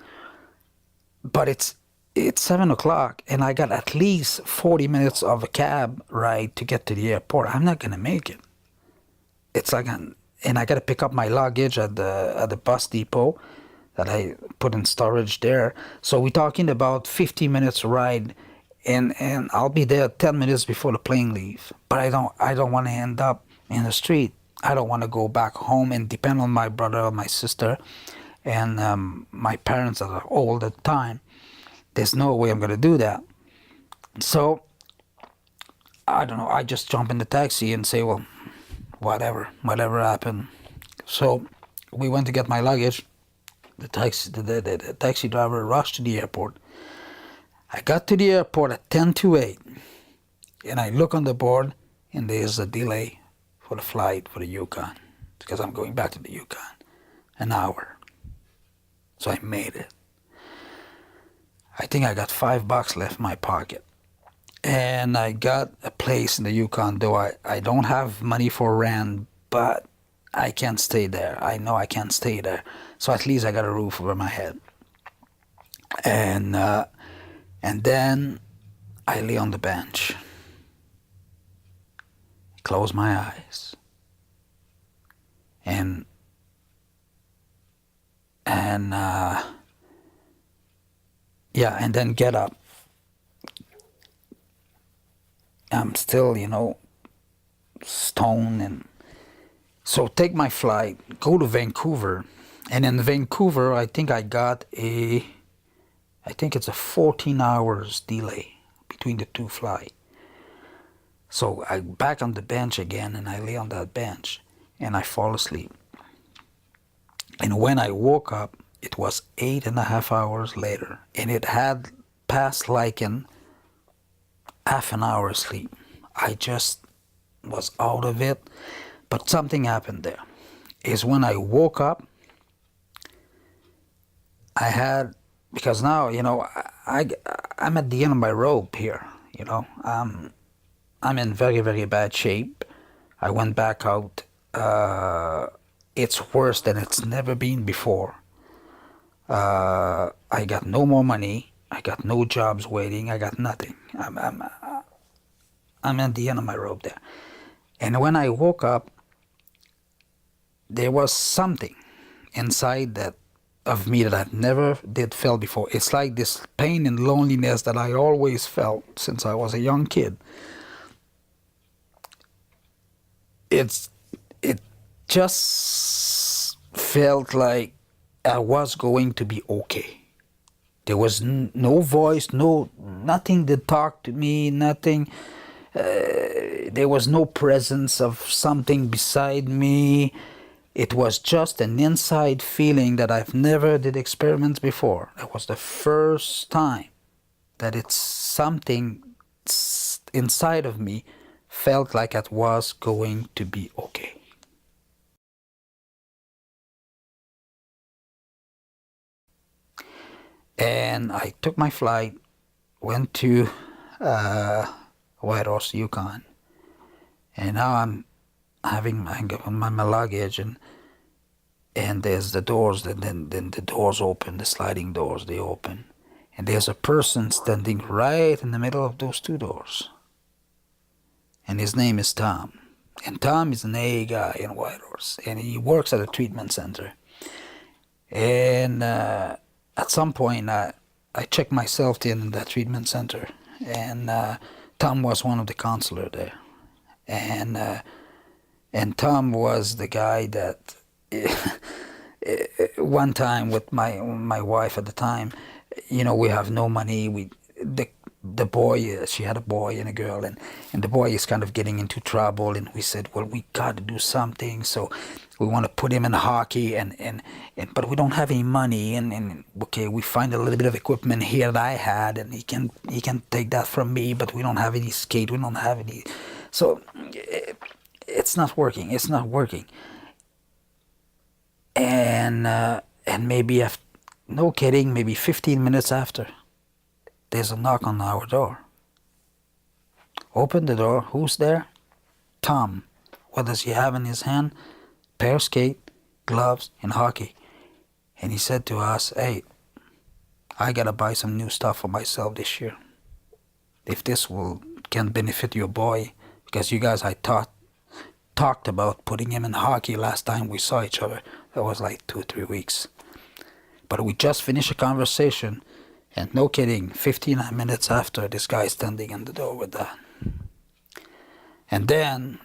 but it's 7 o'clock, and I got at least 40 minutes of a cab ride to get to the airport. I'm not gonna make it. It's like and I got to pick up my luggage at the bus depot. that I put in storage there. So we're talking about 50 minutes ride, and I'll be there 10 minutes before the plane leaves. But I don't want to end up in the street. I don't want to go back home and depend on my brother or my sister, and my parents that are old at the time. There's no way I'm going to do that. So I don't know. I just jump in the taxi and say, well, whatever happened. So we went to get my luggage. The taxi driver rushed to the airport. I got to the airport at 10 to 8, and I look on the board, and there's a delay for the flight for the Yukon, because I'm going back to the Yukon, an hour. So I made it. I think I got $5 left in my pocket. And I got a place in the Yukon, though I don't have money for rent, but I can't stay there. I know I can't stay there. So at least I got a roof over my head. And then I lay on the bench, close my eyes, and then get up. I'm still, stoned, and so take my flight, go to Vancouver, and in Vancouver, I think it's a 14 hours delay between the two flights. So I back on the bench again, and I lay on that bench, and I fall asleep. And when I woke up, it was 8.5 hours later, and it had passed like in half an hour sleep. I just was out of it, but something happened there. Is when I woke up, because now, I'm at the end of my rope here, I'm in very, very bad shape. I went back out. It's worse than it's never been before. I got no more money. I got no jobs waiting. I got nothing. I'm at the end of my rope there. And when I woke up, there was something inside of me that I never did feel before. It's like this pain and loneliness that I always felt since I was a young kid. It just felt like I was going to be okay. There was no voice, nothing to talk to me, nothing. There was no presence of something beside me. It was just an inside feeling that I've never did experiments before. It was the first time that it's something inside of me felt like it was going to be okay. And I took my flight, went to Whitehorse, Yukon, and now I'm got my luggage, and there's the doors, then the doors open, the sliding doors, they open, and there's a person standing right in the middle of those two doors, and his name is Tom, and Tom is an A guy in Whitehorse, and he works at a treatment center, and at some point I checked myself in that treatment center, and Tom was one of the counselors there, and Tom was the guy that one time with my wife at the time, we have no money. The boy, she had a boy and a girl, and the boy is kind of getting into trouble, and we said, well, we got to do something, so we want to put him in hockey, but we don't have any money, and okay, we find a little bit of equipment here that I had, and he can take that from me, but we don't have any skate, we don't have any, so it's not working, and maybe after, no kidding, maybe 15 minutes after, there's a knock on our door. Open the door. Who's there? Tom. What does he have in his hand? Pair of skate, gloves, and hockey. And he said to us, hey, I gotta buy some new stuff for myself this year. If this can benefit your boy, because you guys, I talked about putting him in hockey last time we saw each other. That was like 2 or 3 weeks. But we just finished a conversation, and no kidding, 59 minutes after, this guy is standing in the door with that. And then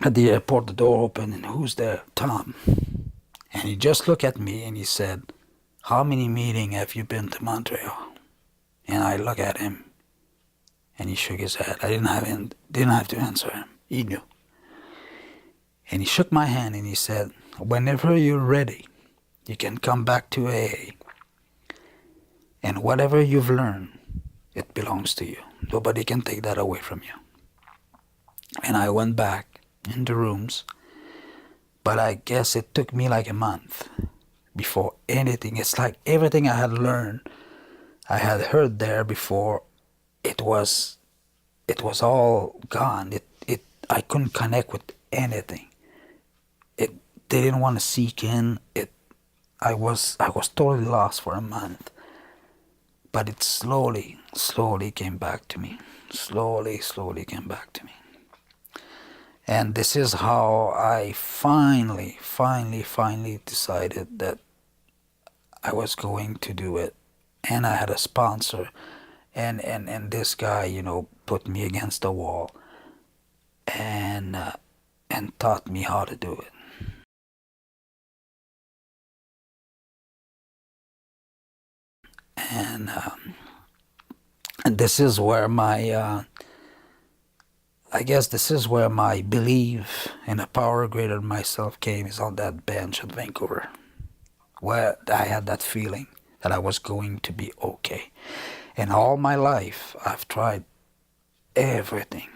at the airport, the door opened, and who's there? Tom. And he just looked at me and he said, "How many meetings have you been to Montreal?" And I look at him, and he shook his head. I didn't have to answer him. He knew. And he shook my hand and he said, "Whenever you're ready, you can come back to AA. And whatever you've learned, it belongs to you. Nobody can take that away from you." And I went back in the rooms, but I guess it took me like a month before anything. It's like everything I had learned, I had heard there before, it was all gone. I couldn't connect with anything. It didn't want to seek in. I was totally lost for a month. But it slowly came back to me. Slowly came back to me. And this is how I finally decided that I was going to do it. And I had a sponsor. And this guy, put me against the wall and taught me how to do it. And this is where I guess this is where my belief in a power greater than myself came, is on that bench at Vancouver, where I had that feeling that I was going to be okay. And all my life, I've tried everything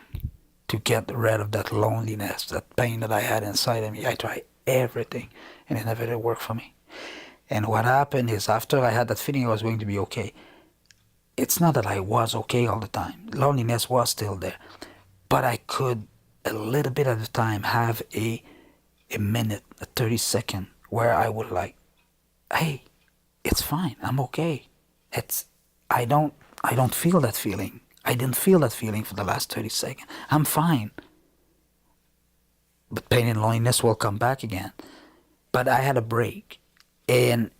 to get rid of that loneliness, that pain that I had inside of me. I tried everything, and it never did work for me. And what happened is, after I had that feeling I was going to be okay, it's not that I was okay all the time. Loneliness was still there. But I could, a little bit at a time, have a minute, a 30-second, where I would like, hey, it's fine, I'm okay. I don't feel that feeling. I didn't feel that feeling for the last 30 seconds. I'm fine. But pain and loneliness will come back again. But I had a break. And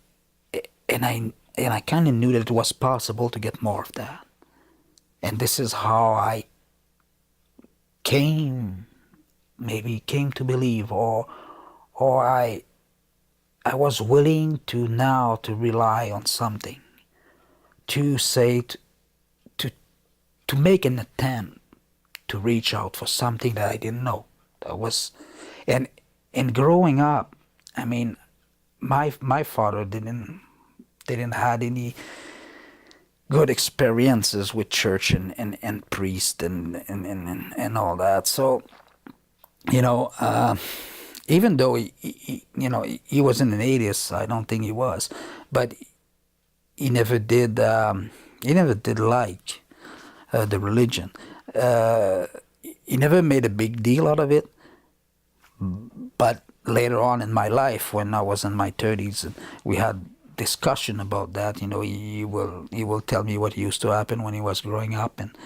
I kind of knew that it was possible to get more of that. And this is how I came to believe, or I was willing to now to rely on something, to say, to make an attempt to reach out for something that I didn't know. That was, and growing up, I mean, my father didn't had any good experiences with church and priest and all that. So, even though he was in an atheist, I don't think he was, but he never did like the religion. He never made a big deal out of it. But later on in my life, when I was in my 30s, and we had discussion about that, he will tell me what used to happen when he was growing up, and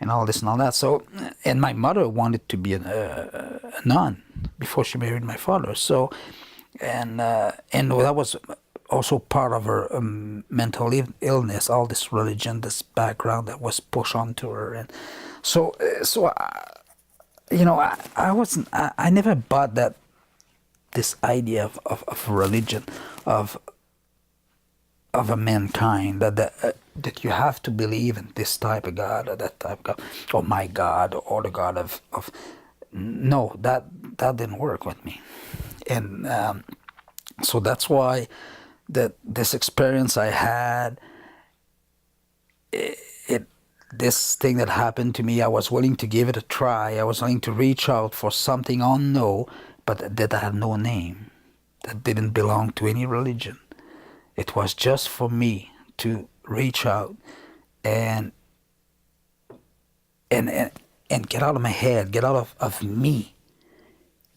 all this and all that. So, and my mother wanted to be a nun before she married my father. So, and that was also part of her mental illness, all this religion, this background that was pushed onto her. And so I never bought that, this idea of religion, of a mankind, that you have to believe in this type of God or that type of God, or my God, or the God of no, that didn't work with me. And so that's why this experience I had, this thing that happened to me, I was willing to give it a try. I was willing to reach out for something unknown, but that had no name, that didn't belong to any religion. It was just for me to reach out and get out of my head, get out of me,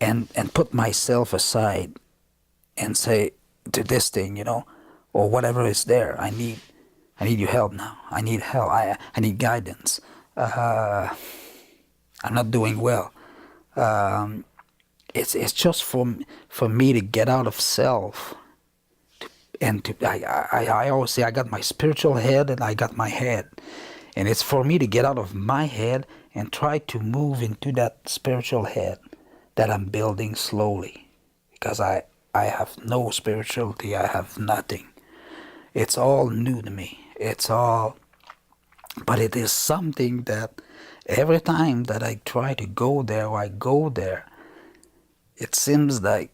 and put myself aside and say to this thing, or whatever is there, I need your help now. I need help. I need guidance. I'm not doing well. It's just for me to get out of self And I always say I got my spiritual head and I got my head. And it's for me to get out of my head and try to move into that spiritual head that I'm building slowly. Because I have no spirituality, I have nothing. It's all new to me. It's all, but it is something that every time that I try to go there or I go there, it seems like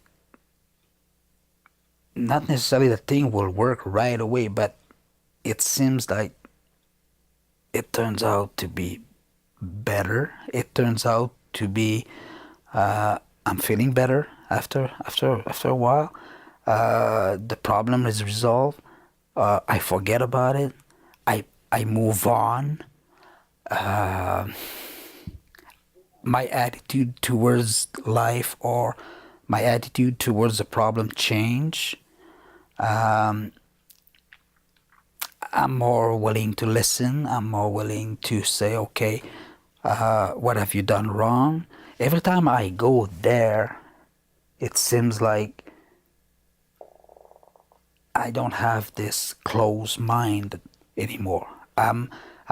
not necessarily the thing will work right away, but it seems like it turns out to be better. It turns out to be I'm feeling better after a while. The problem is resolved. I forget about it. I move on. My attitude towards life or my attitude towards the problem change. I'm more willing to listen. I'm more willing to say, okay, what have you done wrong? Every time I go there, it seems like I don't have this closed mind anymore. I'm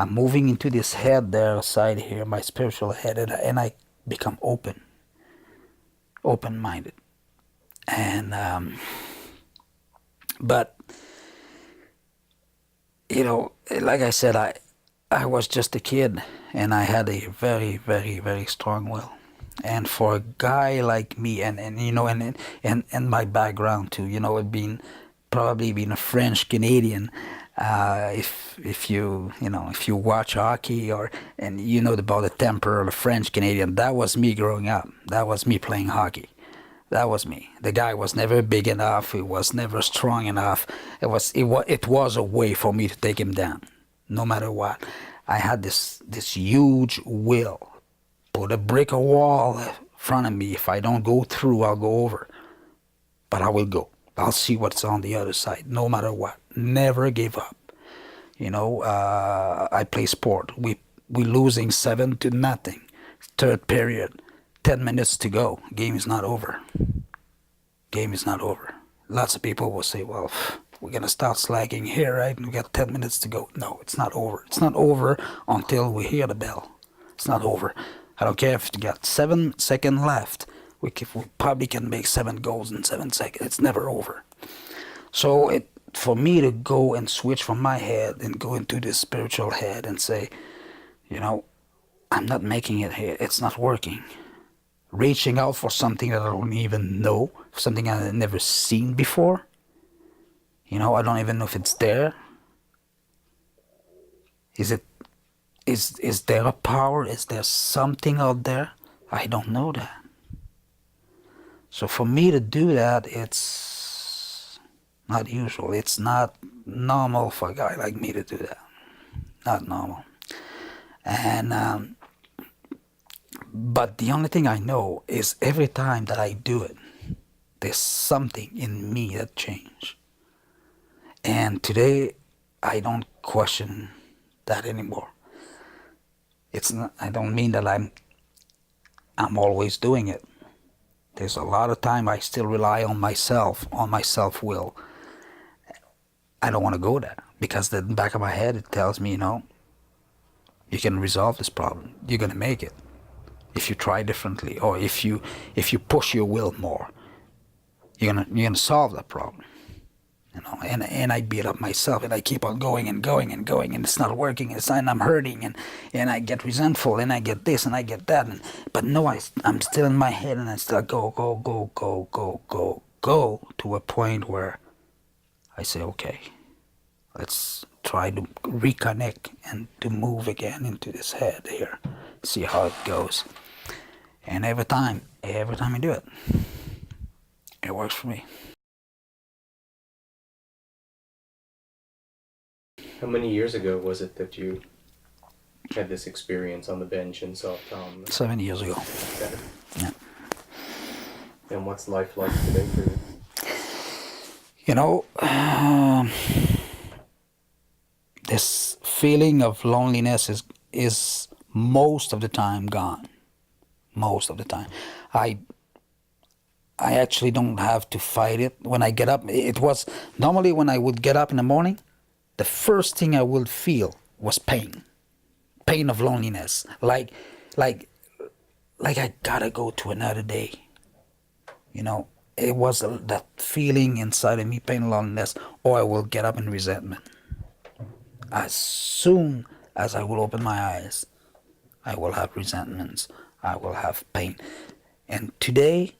moving into this head there side here, my spiritual head, and I become open-minded. And but you know, like I said, I was just a kid, and I had a very, very, very strong will. And for a guy like me, and you know, and my background too, you know, being probably being a French Canadian, if you know if you watch hockey or and you know about the temper of a French Canadian, that was me growing up. That was me playing hockey. That was me. The guy was never big enough. He was never strong enough. It was a way for me to take him down, no matter what. I had this huge will. Put a brick or wall in front of me. If I don't go through, I'll go over. But I will go. I'll see what's on the other side, no matter what. Never give up. You know, I play sport. We losing 7-0. Third period. 10 minutes to go. Game is not over. Game is not over. Lots of people will say, well, we're going to start slacking here, right? We got 10 minutes to go. No, it's not over. It's not over until we hear the bell. It's not over. I don't care if you got 7 seconds left. We probably can make 7 goals in 7 seconds. It's never over. So for me to go and switch from my head and go into this spiritual head and say, you know, I'm not making it here. It's not working. Reaching out for something that I don't even know, something I've never seen before. You know, I don't even know if it's there. Is there a power? Is there something out there? I don't know that. So for me to do that, it's not usual. It's not normal for a guy like me to do that. Not normal. And but the only thing I know is every time that I do it, there's something in me that changed. And today, I don't question that anymore. It's not. I don't mean that I'm always doing it. There's a lot of time I still rely on myself, on my self-will. I don't want to go there because the back of my head it tells me, you know, you can resolve this problem. You're gonna make it. If you try differently, or if you push your will more, you're gonna solve that problem, you know. And I beat up myself, and I keep on going and going and going, and it's not working. And I'm hurting, and I get resentful, and I get this, and I get that, but no, I'm still in my head, and I still go to a point where I say, okay, let's try to reconnect and to move again into this head here, see how it goes. And every time I do it, it works for me. How many years ago was it that you had this experience on the bench and saw Tom? 7 years ago. Better? Yeah. And what's life like today for you? You know, this feeling of loneliness is most of the time gone. Most of the time, I actually don't have to fight it. When I get up, it was normally when I would get up in the morning, the first thing I would feel was pain, pain of loneliness, like, like I gotta go to another day. You know, it was that feeling inside of me, pain, loneliness, or I will get up in resentment. As soon as I will open my eyes, I will have resentments, I will have pain. And today,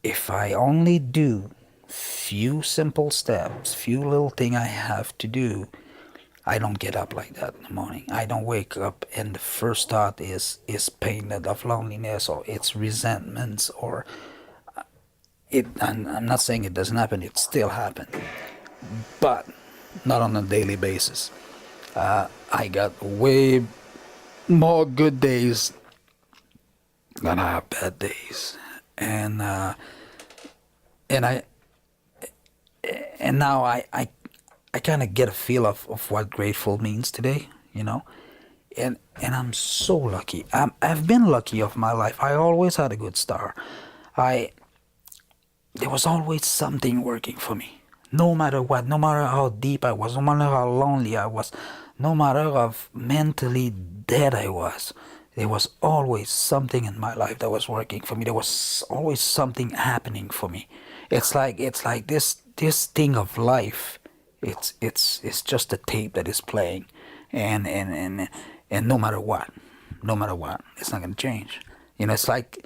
if I only do few simple steps, few little thing I have to do, I don't get up like that in the morning. I don't wake up and the first thought is pain of loneliness, or it's resentments, or it. I'm not saying it doesn't happen. It still happens, but not on a daily basis. I got way more good days than I have bad days, and and I and now I kind of get a feel of what grateful means today, you know. And I'm so lucky. I've been lucky of my life. I always had a good star. I There was always something working for me. No matter what, no matter how deep I was, no matter how lonely I was, no matter how mentally dead I was, there was always something in my life that was working for me. There was always something happening for me. It's like this thing of life. It's just a tape that is playing, and no matter what, it's not gonna change. You know, it's like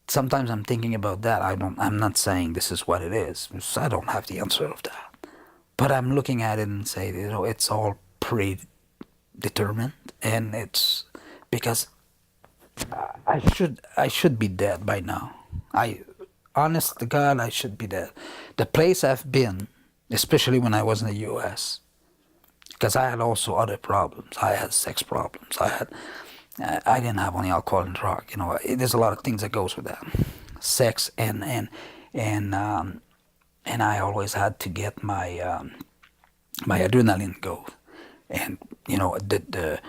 sometimes I'm thinking about that. I'm not saying this is what it is. I don't have the answer of that. But I'm looking at it and say, you know, it's all predetermined, and it's because I should be dead by now. Honest to God, I should be dead. The place I've been, especially when I was in the U.S., because I had also other problems. I had sex problems. I didn't have only alcohol and drug. You know, there's a lot of things that goes with that, sex and I always had to get my adrenaline go, and you know the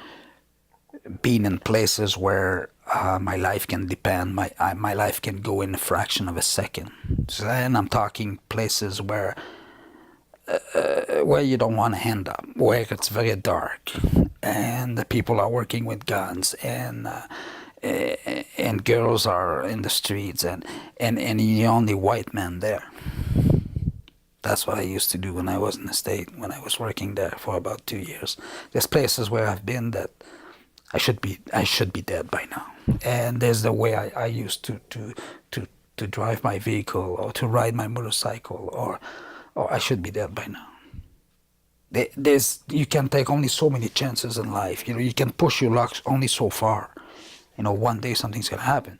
being in places where my life can depend, my life can go in a fraction of a second. So, and I'm talking places where you don't want to end up, where it's very dark, and the people are working with guns, and girls are in the streets, and you're the only white man there. That's what I used to do when I was in the state, when I was working there for about 2 years. There's places where I've been that I should be dead by now. And there's the way I used to drive my vehicle, or to ride my motorcycle, or I should be dead by now. You can take only so many chances in life. You know, you can push your luck only so far. You know, one day something's gonna happen,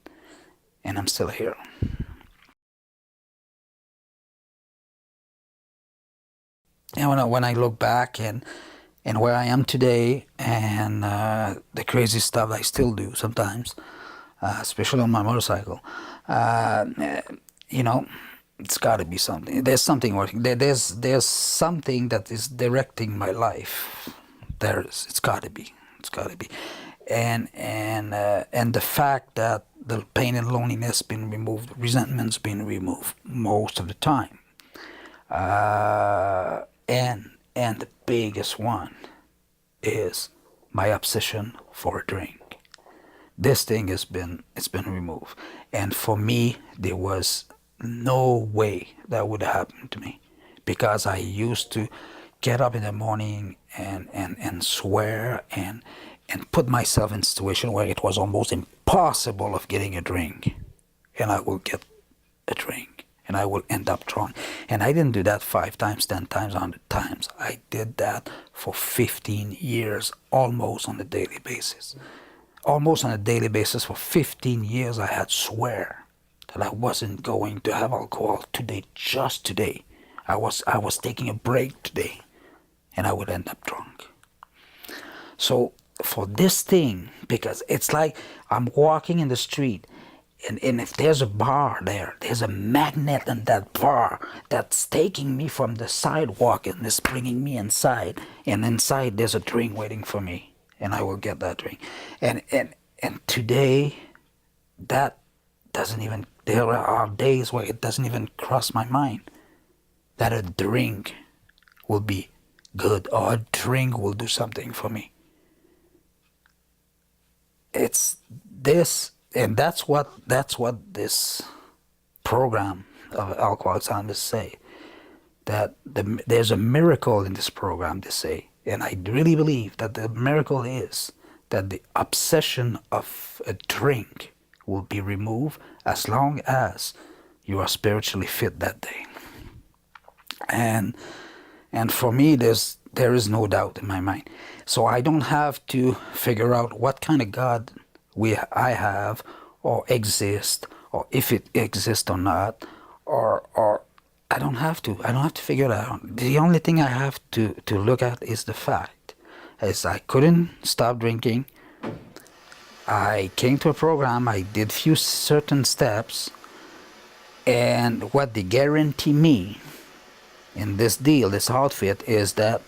and I'm still here. And when I look back and where I am today, and the crazy stuff I still do sometimes, especially on my motorcycle, uh, you know, it's got to be something. There's something working. There's something that is directing my life. It's got to be. It's got to be. And the fact that the pain and loneliness been removed, resentment's been removed most of the time. And the biggest one is my obsession for a drink. This thing it's been removed, and for me there was no way that would happen to me, because I used to get up in the morning and swear and put myself in a situation where it was almost impossible of getting a drink, and I will get a drink, and I will end up drunk. And I didn't do that 5 times, 10 times, 100 times. I did that for 15 years, almost on a daily basis. Almost on a daily basis for 15 years, I had swear that I wasn't going to have alcohol today, just today. I was taking a break today, and I would end up drunk. So for this thing, because it's like I'm walking in the street, and if there's a bar there's a magnet in that bar that's taking me from the sidewalk and is bringing me inside, and inside there's a drink waiting for me, and I will get that drink. And today, that doesn't even There are days where it doesn't even cross my mind that a drink will be good or a drink will do something for me. It's this, and that's what this program of Alcoholics Anonymous say. That there's a miracle in this program, they say, and I really believe that the miracle is that the obsession of a drink will be removed as long as you are spiritually fit that day. And for me, there is no doubt in my mind. So I don't have to figure out what kind of God I have or exist, or if it exists or not, or I don't have to. I don't have to figure it out. The only thing I have to look at is the fact is I couldn't stop drinking. I came to a program, I did few certain steps, and what they guarantee me in this deal, this outfit, is that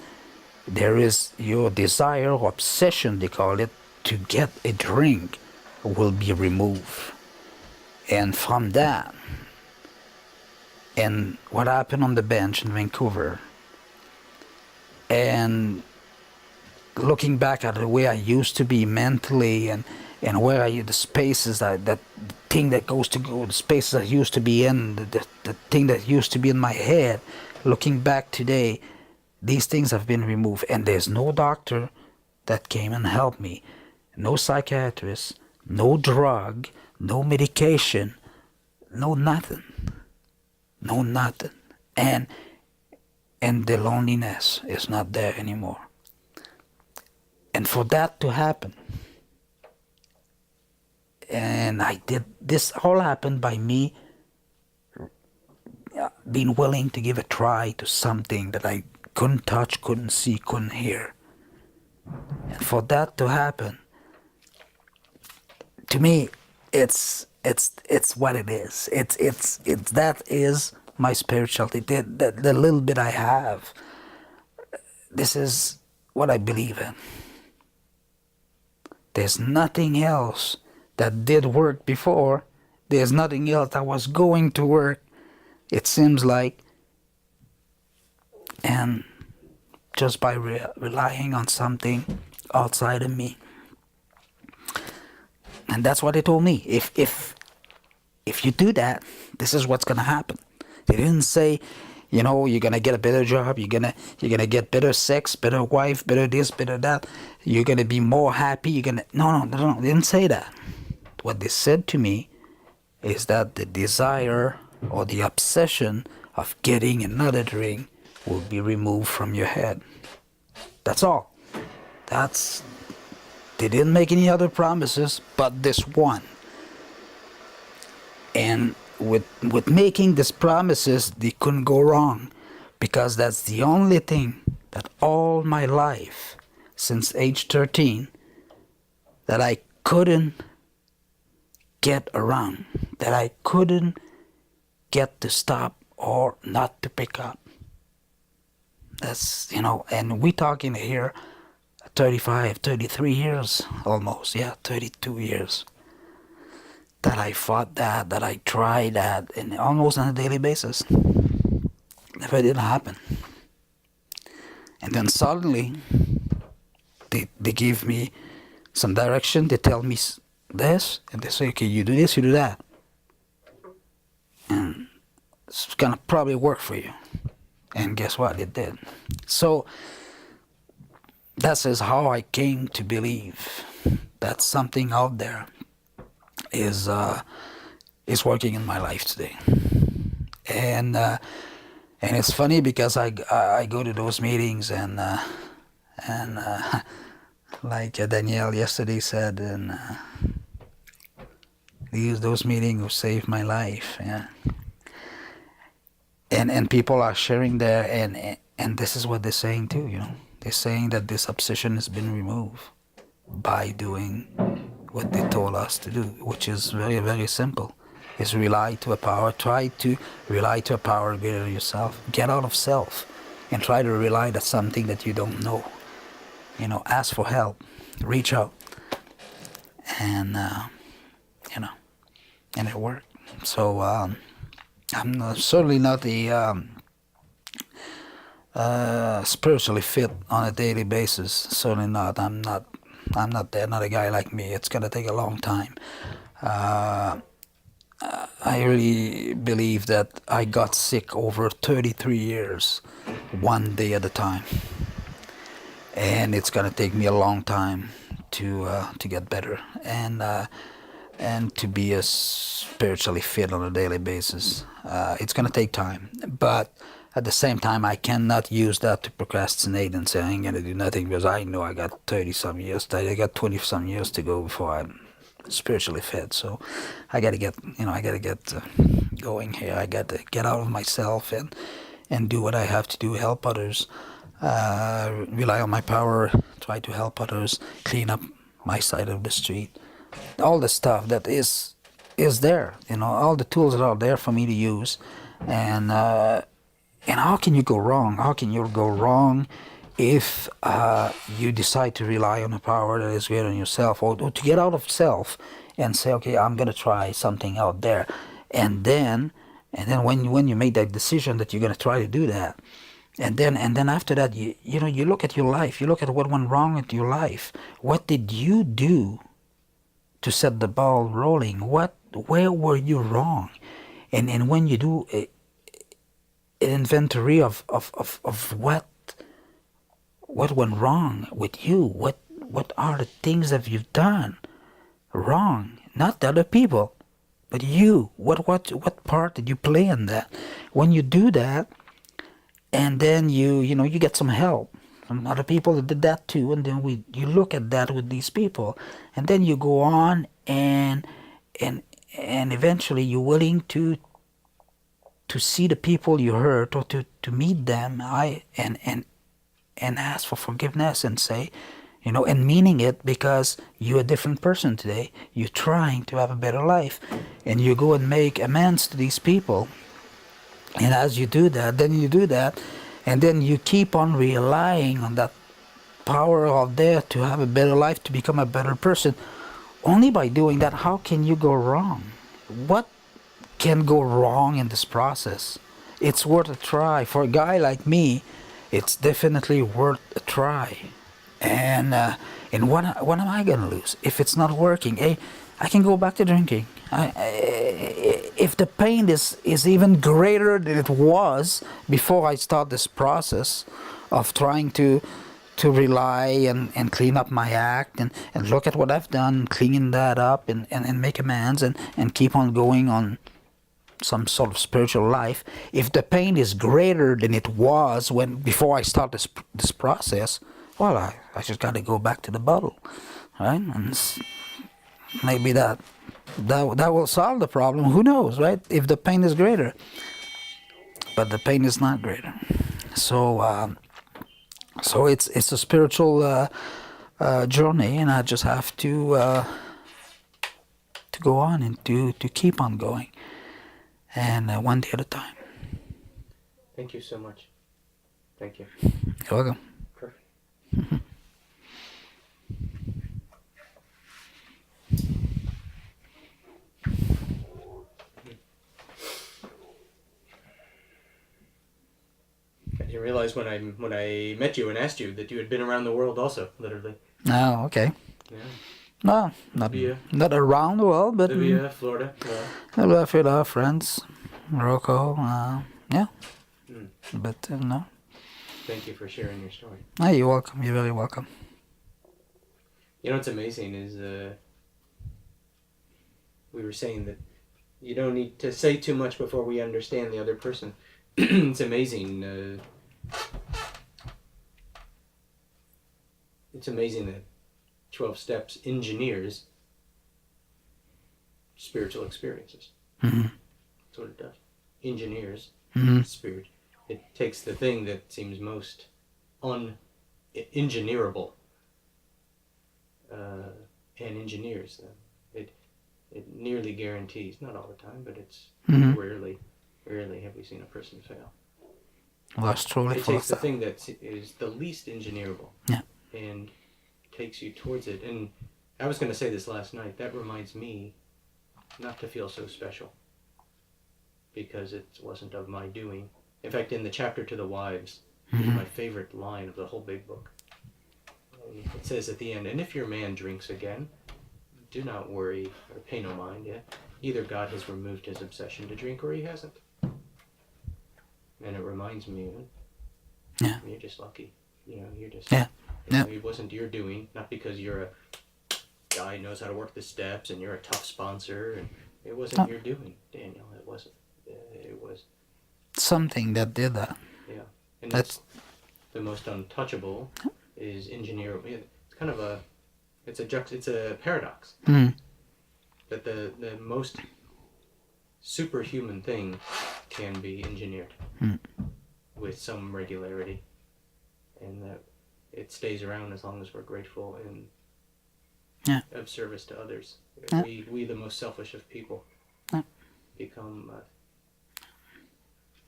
there is your desire or obsession, they call it, to get a drink will be removed. And from that, and what happened on the bench in Vancouver, and looking back at the way I used to be mentally, and where the spaces that thing that goes to go, the spaces I used to be in, the thing that used to be in my head, looking back today, these things have been removed, and there's no doctor that came and helped me, no psychiatrist, no drug, no medication, no nothing, and the loneliness is not there anymore. And for that to happen, and I did this, all happened by me being willing to give a try to something that I couldn't touch, couldn't see, couldn't hear. And for that to happen, to me, it's what it is. It's that is my spirituality. The little bit I have, this is what I believe in. There's nothing else that did work before. There's nothing else that was going to work, it seems like. And just by relying on something outside of me. And that's what they told me. If you do that, this is what's gonna happen. They didn't say, you know, you're gonna get a better job, you're gonna get better sex, better wife, better this, better that, you're gonna be more happy, no, they didn't say that. What they said to me is that the desire or the obsession of getting another drink will be removed from your head. That's all. They didn't make any other promises but this one. And with making these promises, they couldn't go wrong, because that's the only thing that all my life, since age 13, that I couldn't get around, that I couldn't get to stop or not to pick up. That's, and we talking here 35, 33 years almost, 32 years. That I fought that I tried that, and almost on a daily basis. Never did happen. And then suddenly, they give me some direction, they tell me this, and they say, okay, you do this, you do that. And it's gonna probably work for you. And guess what? It did. So, that is how I came to believe that something out there is working in my life today. And it's funny because I go to those meetings and like Danielle yesterday said, and those meetings will save my life. Yeah. And people are sharing there, and this is what they're saying too. They're saying that this obsession has been removed by doing what they told us to do, which is very, very simple. Is rely to a power. Try to rely to a power greater than yourself. Get out of self and try to rely on something that you don't know. Ask for help. Reach out. And, and it worked. So certainly not spiritually fit on a daily basis. Certainly not. I'm not there. Not a guy like me. It's gonna take a long time. Uh, I really believe that I got sick over 33 years, one day at a time, and it's gonna take me a long time to get better and to be spiritually fit on a daily basis. It's gonna take time, but at the same time, I cannot use that to procrastinate and say I ain't gonna do nothing because I know I got 30 some years, I got 20 some years to go before I'm spiritually fit. So I gotta get, I gotta get going here. I gotta get out of myself and do what I have to do, help others, rely on my power, try to help others, clean up my side of the street, all the stuff that is there. All the tools that are there for me to use, and how can you go wrong? How can you go wrong if you decide to rely on a power that is greater than yourself, or to get out of self and say, okay, I'm gonna try something out there, and then when you make that decision that you're gonna try to do that, and then after that, you look at your life, you look at what went wrong with your life. What did you do to set the ball rolling? Where were you wrong? And when you do an inventory of what went wrong with you, what are the things that you've done wrong, not the other people, but you, what part did you play in that? When you do that, and then you get some help from other people that did that too, and then you look at that with these people, and then you go on and eventually you're willing to see the people you hurt, or to meet them, and ask for forgiveness and say, and meaning it, because you're a different person today. You're trying to have a better life, and you go and make amends to these people. And as you do that, and then you keep on relying on that power out there to have a better life, to become a better person. Only by doing that, how can you go wrong? What can go wrong in this process? It's worth a try. For a guy like me, it's definitely worth a try. And what am I gonna lose if it's not working? Hey, I can go back to drinking. If the pain is even greater than it was before I start this process of trying to rely and clean up my act, and look at what I've done, cleaning that up, and make amends, and keep on going on some sort of spiritual life. If the pain is greater than it was before I start this process, well, I just got to go back to the bottle, right? And maybe that will solve the problem. Who knows, right? If the pain is greater, but the pain is not greater. So it's a spiritual journey, and I just have to go on and to keep on going, and one day at a time. Thank you so much. Thank you. You're welcome. Perfect. I didn't realize when I met you and asked you that you had been around the world also, literally. Oh, okay. Yeah. No, not around the world, but Libya, Florida. I love with our friends, Morocco. Yeah, Mm. but no. Thank you for sharing your story. Oh, you're welcome. You're very welcome. You know what's amazing is we were saying that you don't need to say too much before we understand the other person. It's amazing. It's amazing that 12 Steps engineers spiritual experiences. Mm-hmm. That's what it does. Engineers spirit. It takes the thing that seems most unengineerable and engineers them. It nearly guarantees, not all the time, but it's rarely have we seen a person fail. Well, that's truly It takes the thing that is the least engineerable, and takes you towards it. And I was going to say this last night, that reminds me not to feel so special. because it wasn't of my doing. In fact, in the chapter to the wives, my favorite line of the whole big book, it says at the end, "And if your man drinks again, do not worry or pay no mind. Yeah? Either God has removed his obsession to drink or he hasn't." And it reminds me, Yeah. you're just lucky. You're just, Yeah. Yeah. it wasn't your doing, not because you're a guy who knows how to work the steps and you're a tough sponsor. And it wasn't your doing, Daniel. It wasn't. It was something that did that. Yeah. And that's the most untouchable is engineer. It's kind of it's a paradox. That the most superhuman thing can be engineered with some regularity, and that it stays around as long as we're grateful and of service to others. We the most selfish of people become.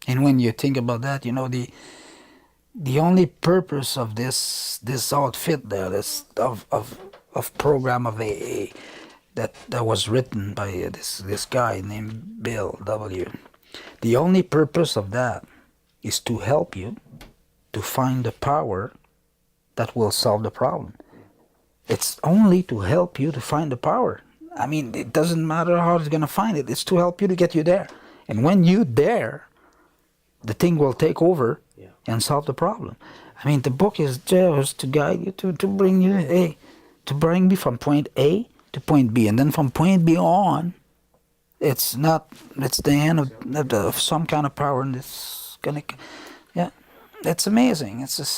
And when you think about that, the only purpose of this outfit there, this of program of AA that was written by this guy named Bill W. The only purpose of that is to help you to find the power that will solve the problem. It's only to help you to find the power. I mean, it doesn't matter how it's gonna find it. It's to help you to get you there. And when you're there, the thing will take over and solve the problem. I mean, the book is just to guide you to bring you to bring me from point A to point B, and then from point B on, it's the end of some kind of power, and it's gonna, it's amazing. It's just